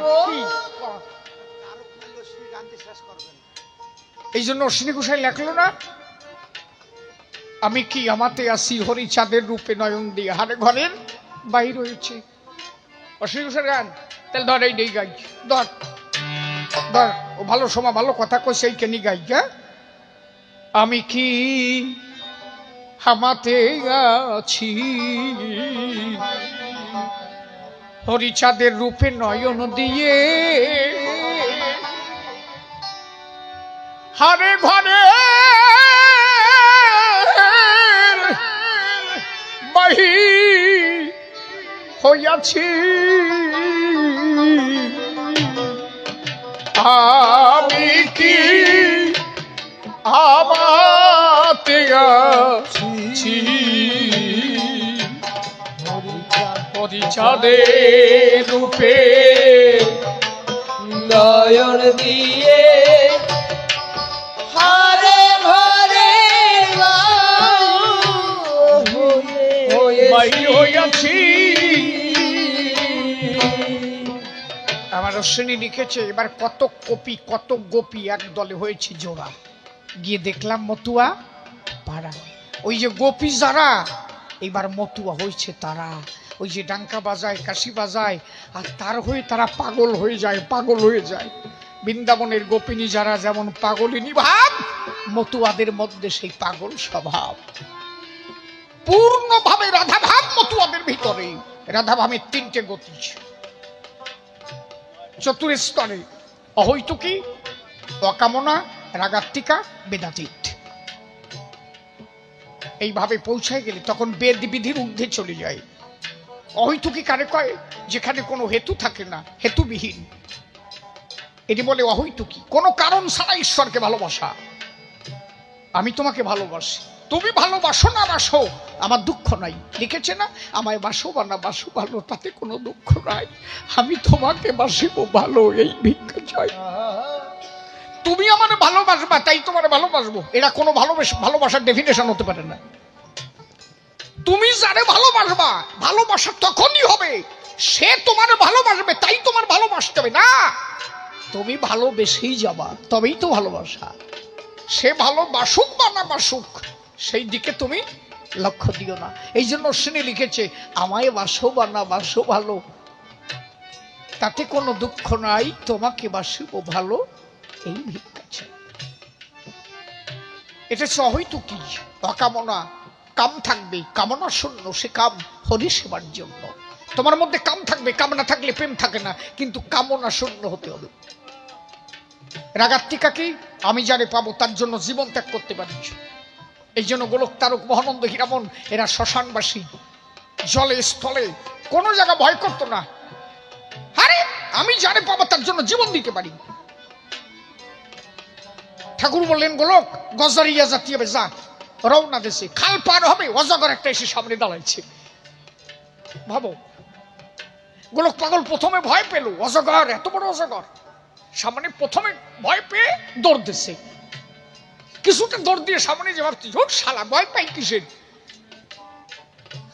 এই জন্য অশ্বিনী গোসাই লেখলো না, আমি কি আমাতে আসি হরি চাঁদের রূপে নয়ন দিয়ে হারে ঘরের বাইর হয়েছে। অশ্বিনী গোসাই গান তাহলে ধর এই নেই গাই, ধর ও ভালো সময় ভালো কথা কই, সেই কেনি গাই। আমি কি আমাতে আছি হরি চাঁদের রূপে নয়ন দিয়ে হারে ঘরে বাহি হইয়াছি। আমি কি আমাতে আছি হরি চাঁদের রূপে নয়ন দিয়ে হারে ঘরে হইয়াছি। আমার অশ্বিনী লিখেছে, এবার কত গোপী এক দলে হয়েছে জোড়া, গিয়ে দেখলাম মতুয়া পাড়া। ওই যে গোপী যারা, এবার মতুয়া হয়েছে তারা। ওই যে ডাঙ্কা বাজায়, কাশি বাজায়, আর তার হয়ে তারা পাগল হয়ে যায়। বৃন্দাবনের গোপিনী যারা যেমন পাগলিনী ভাব, মতুয়াদের মধ্যে সেই পাগল স্বভাব। পূর্ণভাবে রাধা ভাব মতুয়াদের ভিতরে। রাধা ভাবের 3টে গতি, চতুর্স্তরে অহৈতুকী, অকামনা, রাগাত্মিকা, বেদাতীত। এইভাবে পৌঁছায় গেলে তখন বেদ বিধির ঊর্ধ্বে চলে যায়। অহৈতুকী কারে কয়? যেখানে কোনো হেতু থাকে না, হেতুবিহীন, এটি বলে অহৈতুকী। কোনো কারণ ছাড়া ঈশ্বরকে ভালোবাসা। আমি তোমাকে ভালোবাসি, তুমি ভালোবাসো না বাসো, আমার দুঃখ নাই। লিখেছে না, আমায় বাসো বা না বাসো ভালো, তাতে কোনো দুঃখ নাই, আমি তোমাকে বাসিব ভালো, এই ভিক্ষা চাই। তুমি আমার ভালোবাসবা তাই তোমার ভালোবাসবো, এটা কোনো ভালোবাসার ডেফিনেশন হতে পারে না। তুমি যারে ভালোবাসবা, ভালোবাসা তখনই হবে সে তোমার ভালোবাসবে, তাই তোমার ভালোবাসতে হবে না। তুমি ভালোবেসেই যাবা, তবেই তো ভালোবাসা। সে ভালোবাসুক বা না বাসুক, সেই দিকে তুমি লক্ষ্য দিও না। এই জন্য অশ্বিনী লিখেছে, আমায় বাসো বা না বাসো ভালো, তাতে কোনো দুঃখ নাই, তোমাকে বাসিব ভালো, এই ভিক্ষা চাই। এটা অহৈতুকী, অকামনা। কাম থাকবে, কামনা শূন্য, সে কাম হরি সেবার জন্য। তোমার মধ্যে কাম থাকবে, কাম না থাকলে প্রেম থাকে না, কিন্তু কামনা শূন্য হতে হবে। রাগাত্মিকা কি? আমি যারে পাবো তার জন্য জীবন ত্যাগ করতে পারি। এই জন্য গোলক তারক মহানন্দ হীরামন এরা শ্মশানবাসী, জলে স্থলে কোনো জায়গা ভয় করতো না। আরে আমি যারে পাবো তার জন্য জীবন দিতে পারি। ঠাকুর বললেন, গোলক গজারিয়া জাতীয় যা রওনা দেশে, খাল পার হবে, অজগর একটা এসে সামনে দাঁড়াইছে। ভাবো, গোলক পাগল প্রথমে ভয় পেল, অজগর, এত বড় অজগর সামনে, প্রথমে ভয় পেয়ে দৌড় দিচ্ছে। কিছুটা দৌড় দিয়ে সামনে যে ভাবছি, ঝোট শালা, ভয় পাই কিসের?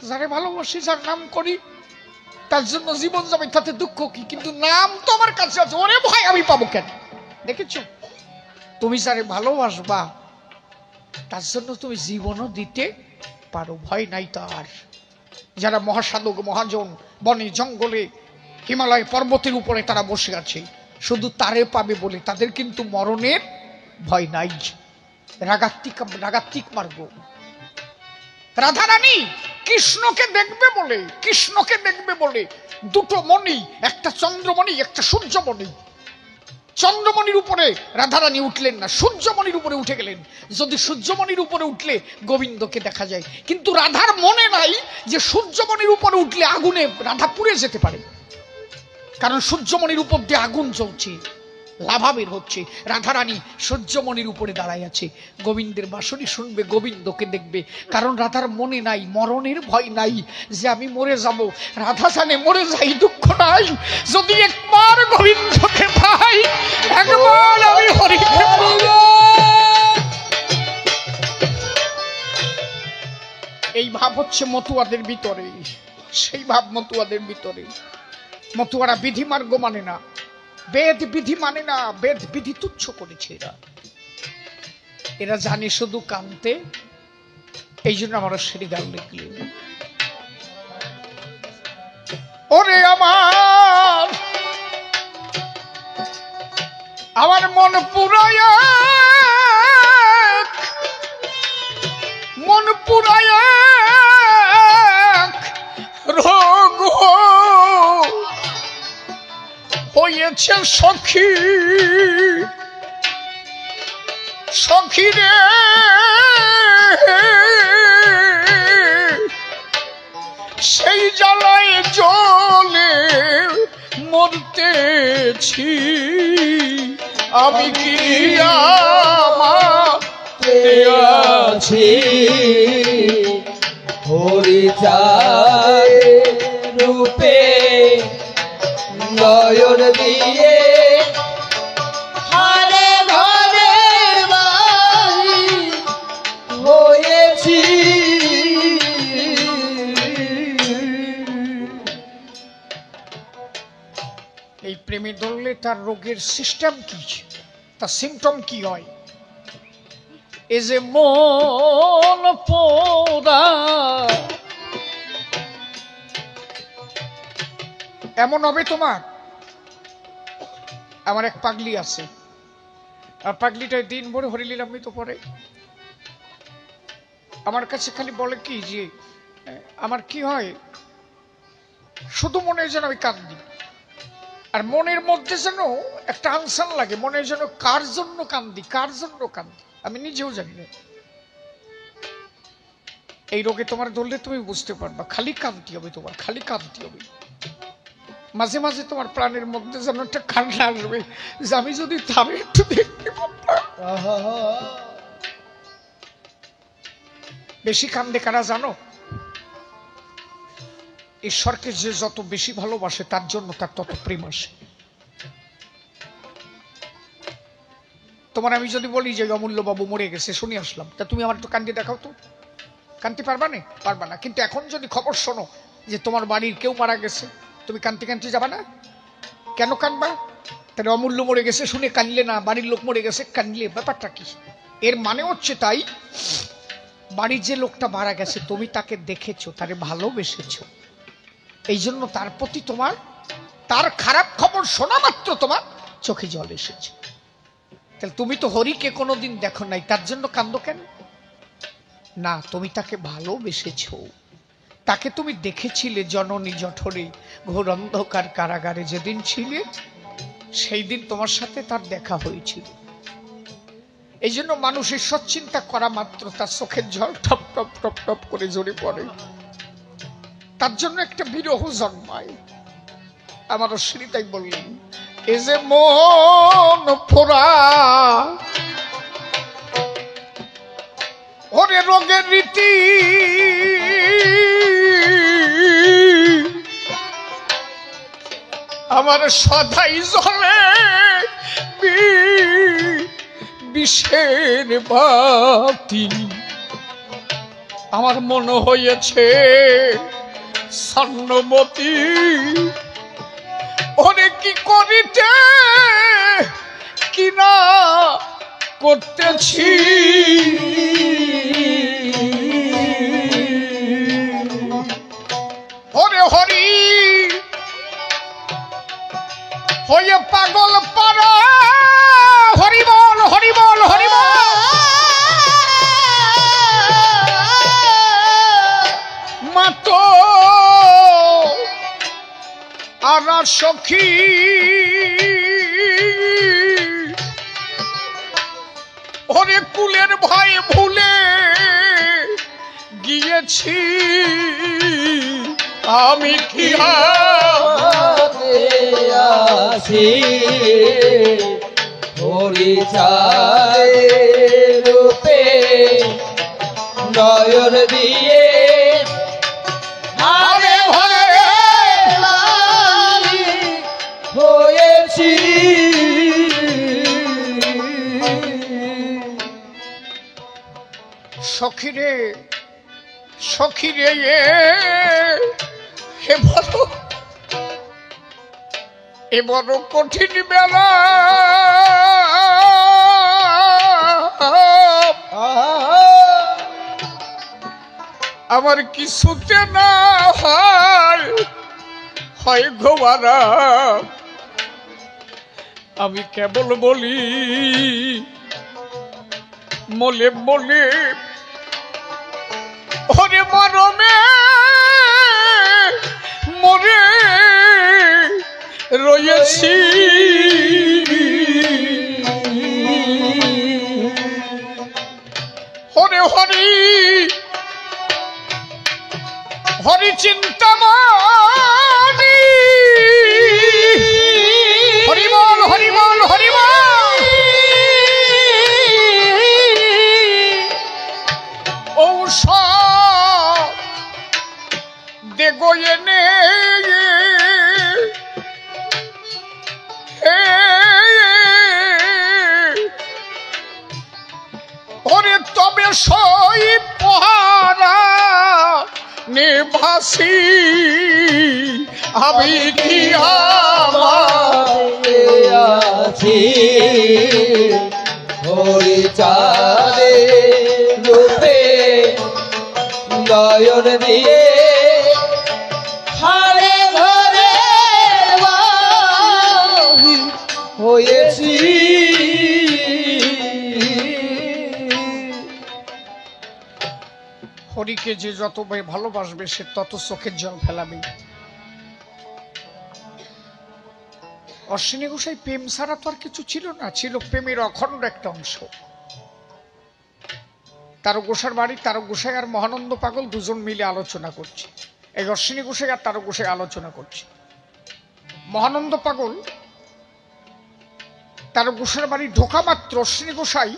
যারে ভালোবাসি, যার নাম করি, তার জন্য জীবন যাবে, তাতে দুঃখ কি? কিন্তু নাম তো আমার কাছে আছে, ওরে ভয় আমি পাবো কেন? দেখেছো, তুমি যারে ভালোবাসবা তার জন্য তুমি জীবনও দিতে পারো, ভয় নাই তার। যারা মহাসাধক মহাজন বনে জঙ্গলে হিমালয় পর্বতের উপরে তারা বসে আছে, শুধু তারে পাবে বলে তাদের কিন্তু মরণের ভয় নাই। রাগাত্মিক মার্গ। রাধারানী কৃষ্ণকে দেখবে বলে দুটো মণি, একটা চন্দ্রমণি একটা সূর্যমণি, চন্দ্রমণির উপরে রাধারানী উঠলেন না, সূর্যমণির উপরে উঠে গেলেন। যদি সূর্যমণির উপরে উঠলে গোবিন্দকে দেখা যায়, কিন্তু রাধার মনে নাই যে সূর্যমণির উপরে উঠলে আগুনে রাধা পুড়ে যেতে পারে, কারণ সূর্যমণির উপর দিয়ে আগুন জ্বলছে, লাভা বের হচ্ছে। রাধারানী সূর্যমণির উপরে দাঁড়ায় আছে, গোবিন্দের বাঁশরি শুনবে, গোবিন্দকে দেখবে, কারণ রাধার মনে নাই, মরণের ভয় নাই যে আমি মরে যাব। রাধা জানে মরে যাই দুঃখ নাই, যদি একবার গোবিন্দকে পাই, একবার আমি হরিকে পাই। এই ভাব হচ্ছে মতুয়াদের ভিতরে, সেই ভাব মতুয়াদের ভিতরে। মতুয়ারা বিধিমার্গ মানে না, বেদ বিধি মানে না, বেদ বিধি তুচ্ছ করেছে এরা জানে শুধু কানতে। এই জন্য আমার শ্রী গান লিখলেন, ওরে আমার মন পুরায় রোগ হয়েছে সখী রে, সেই জ্বালায় জ্বলে মরতেছি আমি, কি আছি হরিচায় রূপে নয়ন দিয়ে হারে ঘরে বাড়ি হয়েছি। এই প্রেমে ধরলে তার রোগের সিস্টেম কি, তার সিমটম কি হয়? এই যে মন পোড়া, এমন হবে তোমার। আমার এক পাগলি আছে, আর পাগলিটায় দিন ভরে হরিলীলামৃত পড়ে। আমার কাছে খালি বলে কি যে আমার কি হয়, শুধু মনে হয় যেন আমি কান্দি, আর মনের মধ্যে যেন একটা আনসান লাগে, মনে হয় যেন কার জন্য কান্দি, আমি নিজেও জানি না। এই রোগে তোমার ধরলে তুমি বুঝতে পারবা, খালি কান্তি হবে তোমার, খালি কান্তি হবে। মাঝে মাঝে তোমার প্রাণের মধ্যে যেন একটা কান্না আসবে যে আমি যদি তারে একটু দেখতে পারতাম। বেশি কান্দে কারা জানো? ঈশ্বরকে যে যত বেশি ভালোবাসে তার জন্য তার তত প্রেম আসে। তোমার আমি যদি বলি যে অমূল্য বাবু মরে গেছে, শুনে আসলাম, তা তুমি আমার একটু কান্দি দেখাও তো, কান্তি পারবা না? পারবা না। কিন্তু এখন যদি খবর শোনো যে তোমার বাড়ির কেউ মারা গেছে, তুমি কান্তি যাবা না? কেন কানবা? তাহলে অমূল্য মরে গেছে শুনে কানলে না, বাড়ির লোক মরে গেছে কানলে, ব্যাপারটা কি? এর মানে হচ্ছে তাই, বাড়ির যে লোকটা মারা গেছে তুমি তাকে দেখেছো, তারে ভালোবেসেছো, এই জন্য তার প্রতি তোমার, তার খারাপ খবর শোনা মাত্র তোমার চোখে জল এসেছে। তাহলে তুমি তো হরিকে কোনোদিন দেখো নাই, তার জন্য কান্দো কেন? না, তুমি তাকে ভালোবেসেছো, তাকে তুমি দেখেছিলে জননী জঠরে ঘোর অন্ধকার কারাগারে যেদিন ছিলে, সেই দিন তোমার সাথে তার দেখা হয়েছিল। এই জন্য মানুষের সচ্চিন্তা করা মাত্র তার চোখের জল টপ টপ টপ টপ করে ঝরে পড়ে, তার জন্য একটা বিরহ জন্মায়। আমার শ্রী তাই বললেন, এ যে মন পোড়া ওরে রোগের রীতি, আমার সদাই জলে বিষের বাতি, আমার মনে হয়েছে স্বর্ণমতী ওরে কি করিতে কিনা করতেছি হরে হরি হয়ে পাগল পারা হরিবল হরিবল হরিবল মাতো আর সখী ওরে কুলের ভাই ভুলে গিয়েছি আমি কি আছি হরিচাঁদ রূপে নয়ন দিয়ে আরে ভরে হয়েছি সখীরে সখীরে এ বড় কঠিন বেলা আমার কিছুতে না হয় গোবারা আমি কেবল বলি মলে মলে ওরে মরমে মরে রয়েছি হরে হরি হরি চিন্তামণি হরিবল হরিবল হরিবল ঔষধ দেগো এনে ওরে তবে সই পহারা নিভাসি আমি কি আছি হরিচাঁদ রূপে নয়ন দিয়ে হারে ঘরে হয়েছি হরিকে যে যত ভালোবাসবে সে তত চোখের জল ফেলাবে। অশ্বিনী গোসাই প্রেম ছাড়া তো আর কিছু ছিল না, ছিল প্রেমের অখণ্ড একটা অংশ। তারক গোসার বাড়ি তারক গোসাই আর মহানন্দ পাগল দুজন মিলে আলোচনা করছে। এই অশ্বিনী গোসাই আর তারক গোসাই আলোচনা করছে। মহানন্দ পাগল তারক গোসার বাড়ি ঢোকা মাত্র অশ্বিনী গোসাই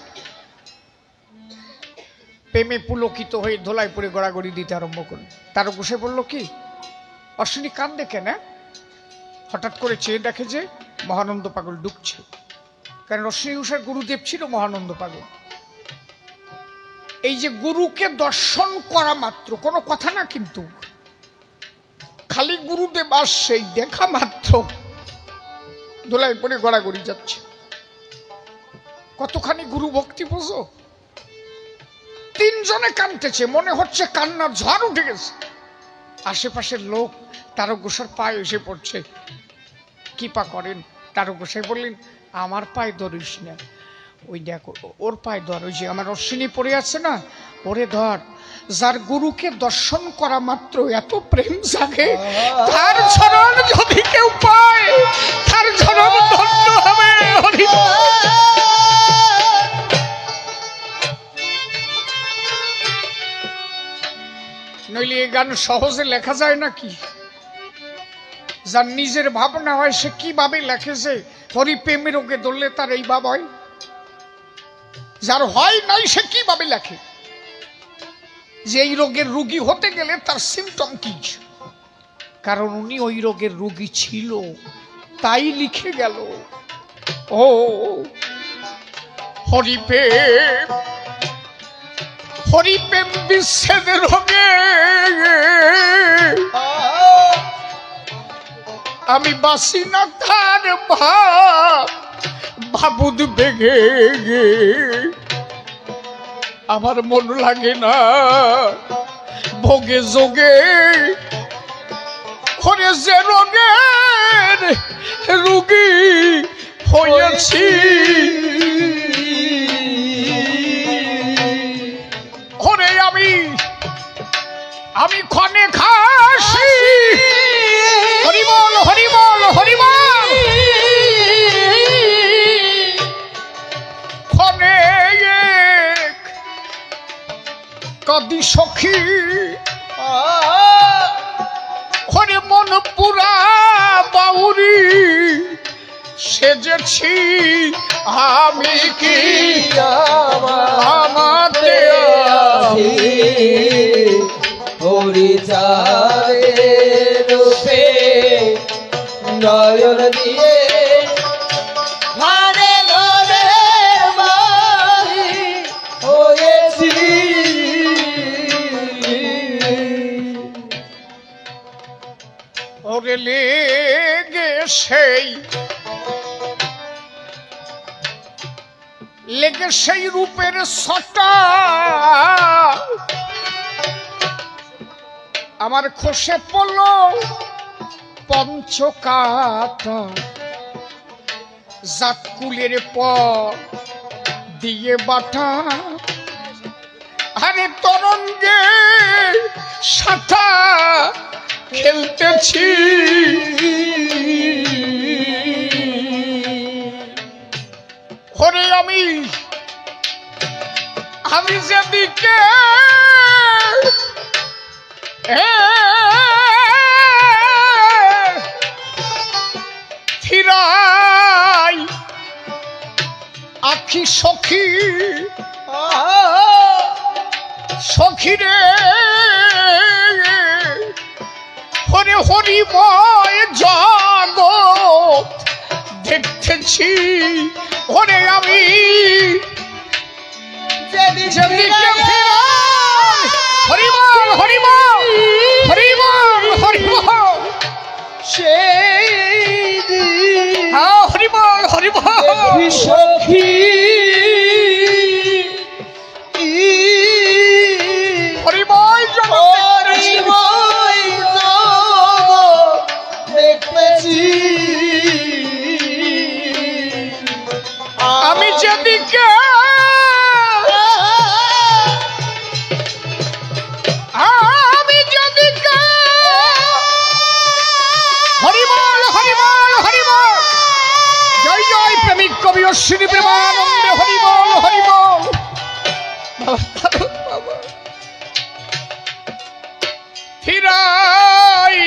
প্রেমে পুলকিত হয়ে ধোলাই পরে গড়াগড়ি দিতে আরম্ভ করল। তারক গোসাই বলল, কি অশ্বিনী কান্দে কেন? হঠাৎ করে চেয়ে দেখে যে মহানন্দ পাগল ডুবছে। কারণ অশ্বিনী গোসাইয়ের গুরুদেব ছিল মহানন্দ পাগল। এই যে গুরুকে দর্শন করা মাত্র, কোনো কথা না কিন্তু, খালি গুরুদেব আসছে দেখা মাত্র ধোলাই পরে গড়াগড়ি যাচ্ছে। কতখানি গুরু ভক্তি বোঝো? তিনজনে কাঁদতেছে, মনে হচ্ছে কান্নার ঝড় উঠে গেছে। আশেপাশের লোক তারক গোসার পায়ে এসে পড়ছে। কি পা করেন? তারক গোসাই বললেন, আমার পায়ে ধরিস না, ওই দেখো ওর পায়ে ধর, ওই যে আমার অশ্বিনী পড়ে আছে না, ওরে ধর। যার গুরুকে দর্শন করা মাত্র এত প্রেম জাগে, তার চরণ যদি কেউ পায় তার চরণ ধন্য হবে। নইলে এই গান সহজে লেখা যায় নাকি? যার নিজের ভাবনা হয় সে কিভাবে লেখেছে হরি প্রেমের রোগে ধরলে তার এই ভাব হয়? যার হয় নাই সে কিভাবে লেখে যে এই রোগের রোগী হতে গেলে তার সিমটম কি? কারণ উনি ওই রোগের রোগী ছিল, তাই লিখে গেল। ও হরিপ্রেম, হরিপ্রেম বিচ্ছেদ রোগে আমি বাসি না তার ভাবুদ বেগে গে আমার মন লাগে না ভোগে যোগে করে যে রোগের রুগী হয়েছি ওরে আমি ক্ষণে খাসি হরিবল হরিবল হরিবল ক্ষণে কদি সখী হরে মন পুরা বাউরি সেজেছি আমি কি আমাতে হরিচারে রূপে নয়ন দিয়ে ঘরে ঘরে বাড়ি হয়েছি ওরে লেগে সেই রূপের সটা আমার খসে পড়ল পঞ্চকাটা জাতকুলের পর দিয়ে বাটা আরে তরঙ্গে সাথা খেলতেছি ওরে আমি যেদিকে ফিরাই আখি সখী সখীরে হরে হরিময় জগৎ দেখতেছি ওরে আমি যেদিকে ফিরাই হরিবল হরিবল হরিবল হরিবল সেই হরিবল হরিবল সখী হরিময় হরিময় দেখতেছি আমি যেদিকে হরিবল হরিবল হরিবল জয় জয় প্রেমিক কবি অশ্বিনী প্রেমানন্দে হরিবল হরিবল ফিরাই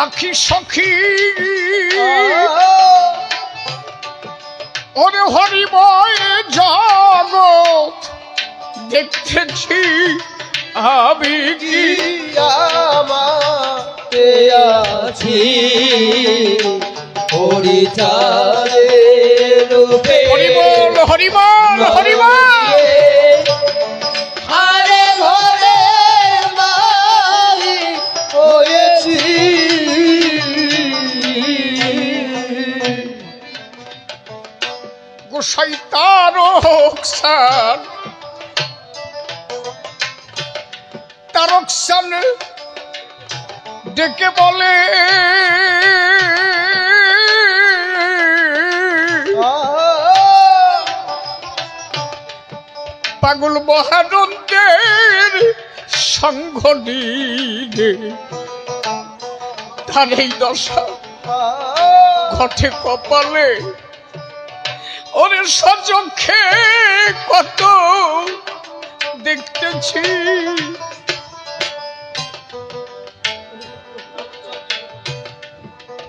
আখি সখী ওরে হরিময় জগৎ দেখতেছি আমি কি আমাতে আছি হরিচারে রূপে হরিবল হরিবল হরিবল ঘরে ঘরে বাড়ি হয়েছি গোসাই তারকসান ডেকে বলে পাগল মহানন্দের সঙ্গ নিয়ে তার এই দশা ঘটে কপালে ওরে সচক্ষে কত দেখতেছি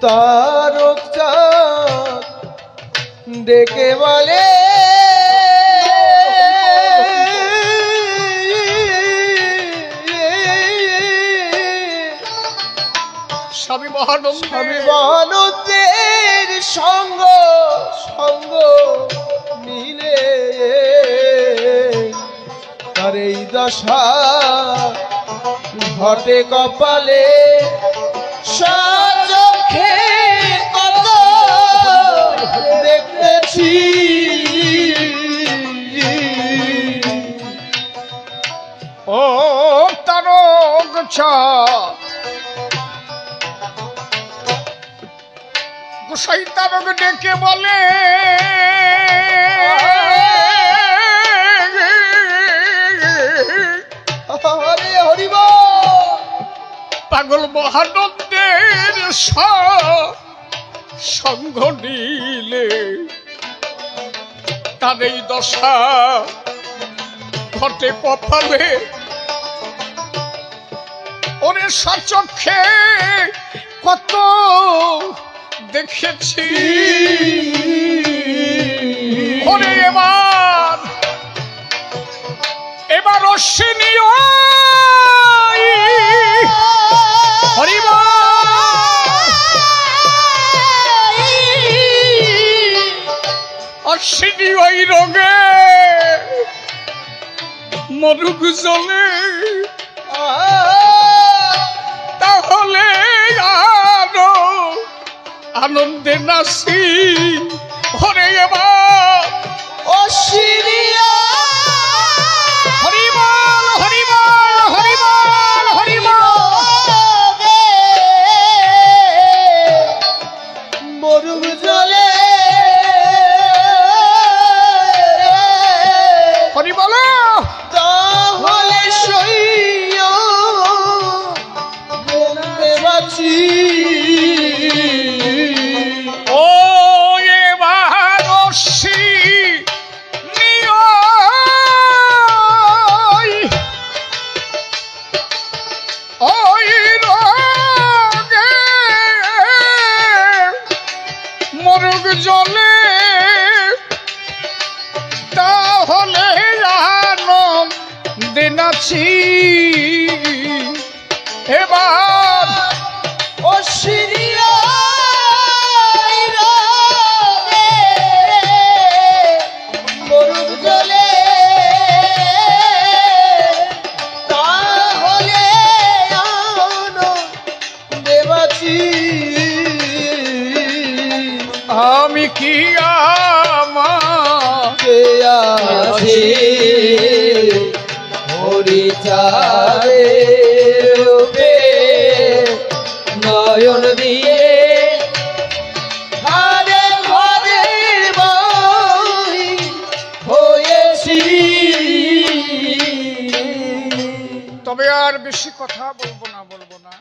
তারক চাঁদ ডেকে বলে স্বামী মহানন্দের সঙ্গ সঙ্গ মিলে তার এই দশা ঘটে কপালে সচক্ষে কত দেখেছি ও তারক চাঁদ গোসাই তারক ডেকে বলে হরে হরিব পাগল মহানন্দের সঙ্গ নিলে তার এই দশা ঘটে কপালে ওরে সচক্ষে কত দেখেছি ওরে এবার অশ্বিনীয় হরিব অশ্বিনী ওই রোগে মরুক জলে তাহলে আরো আনন্দে নাচি হরে এবার অশ্বিনীয় হরিবল হরিবল হরিবল হরিবল মরুক জলে হরিবল তাহলে সইয়া বলতে বাঁচি ও এবার অশ্বিনী ওই রোগে মরুক জলে তাহলে আনন্দে নাচি এবার অশ্বিনীয় মরুক জলে তাহলে আনন্দে বাঁচি আমি কি কে আছি হরিচারে রূপে নয়ন দিয়ে ঘরে ঘরে বই হয়েছি তবে আর বেশি কথা বলবো না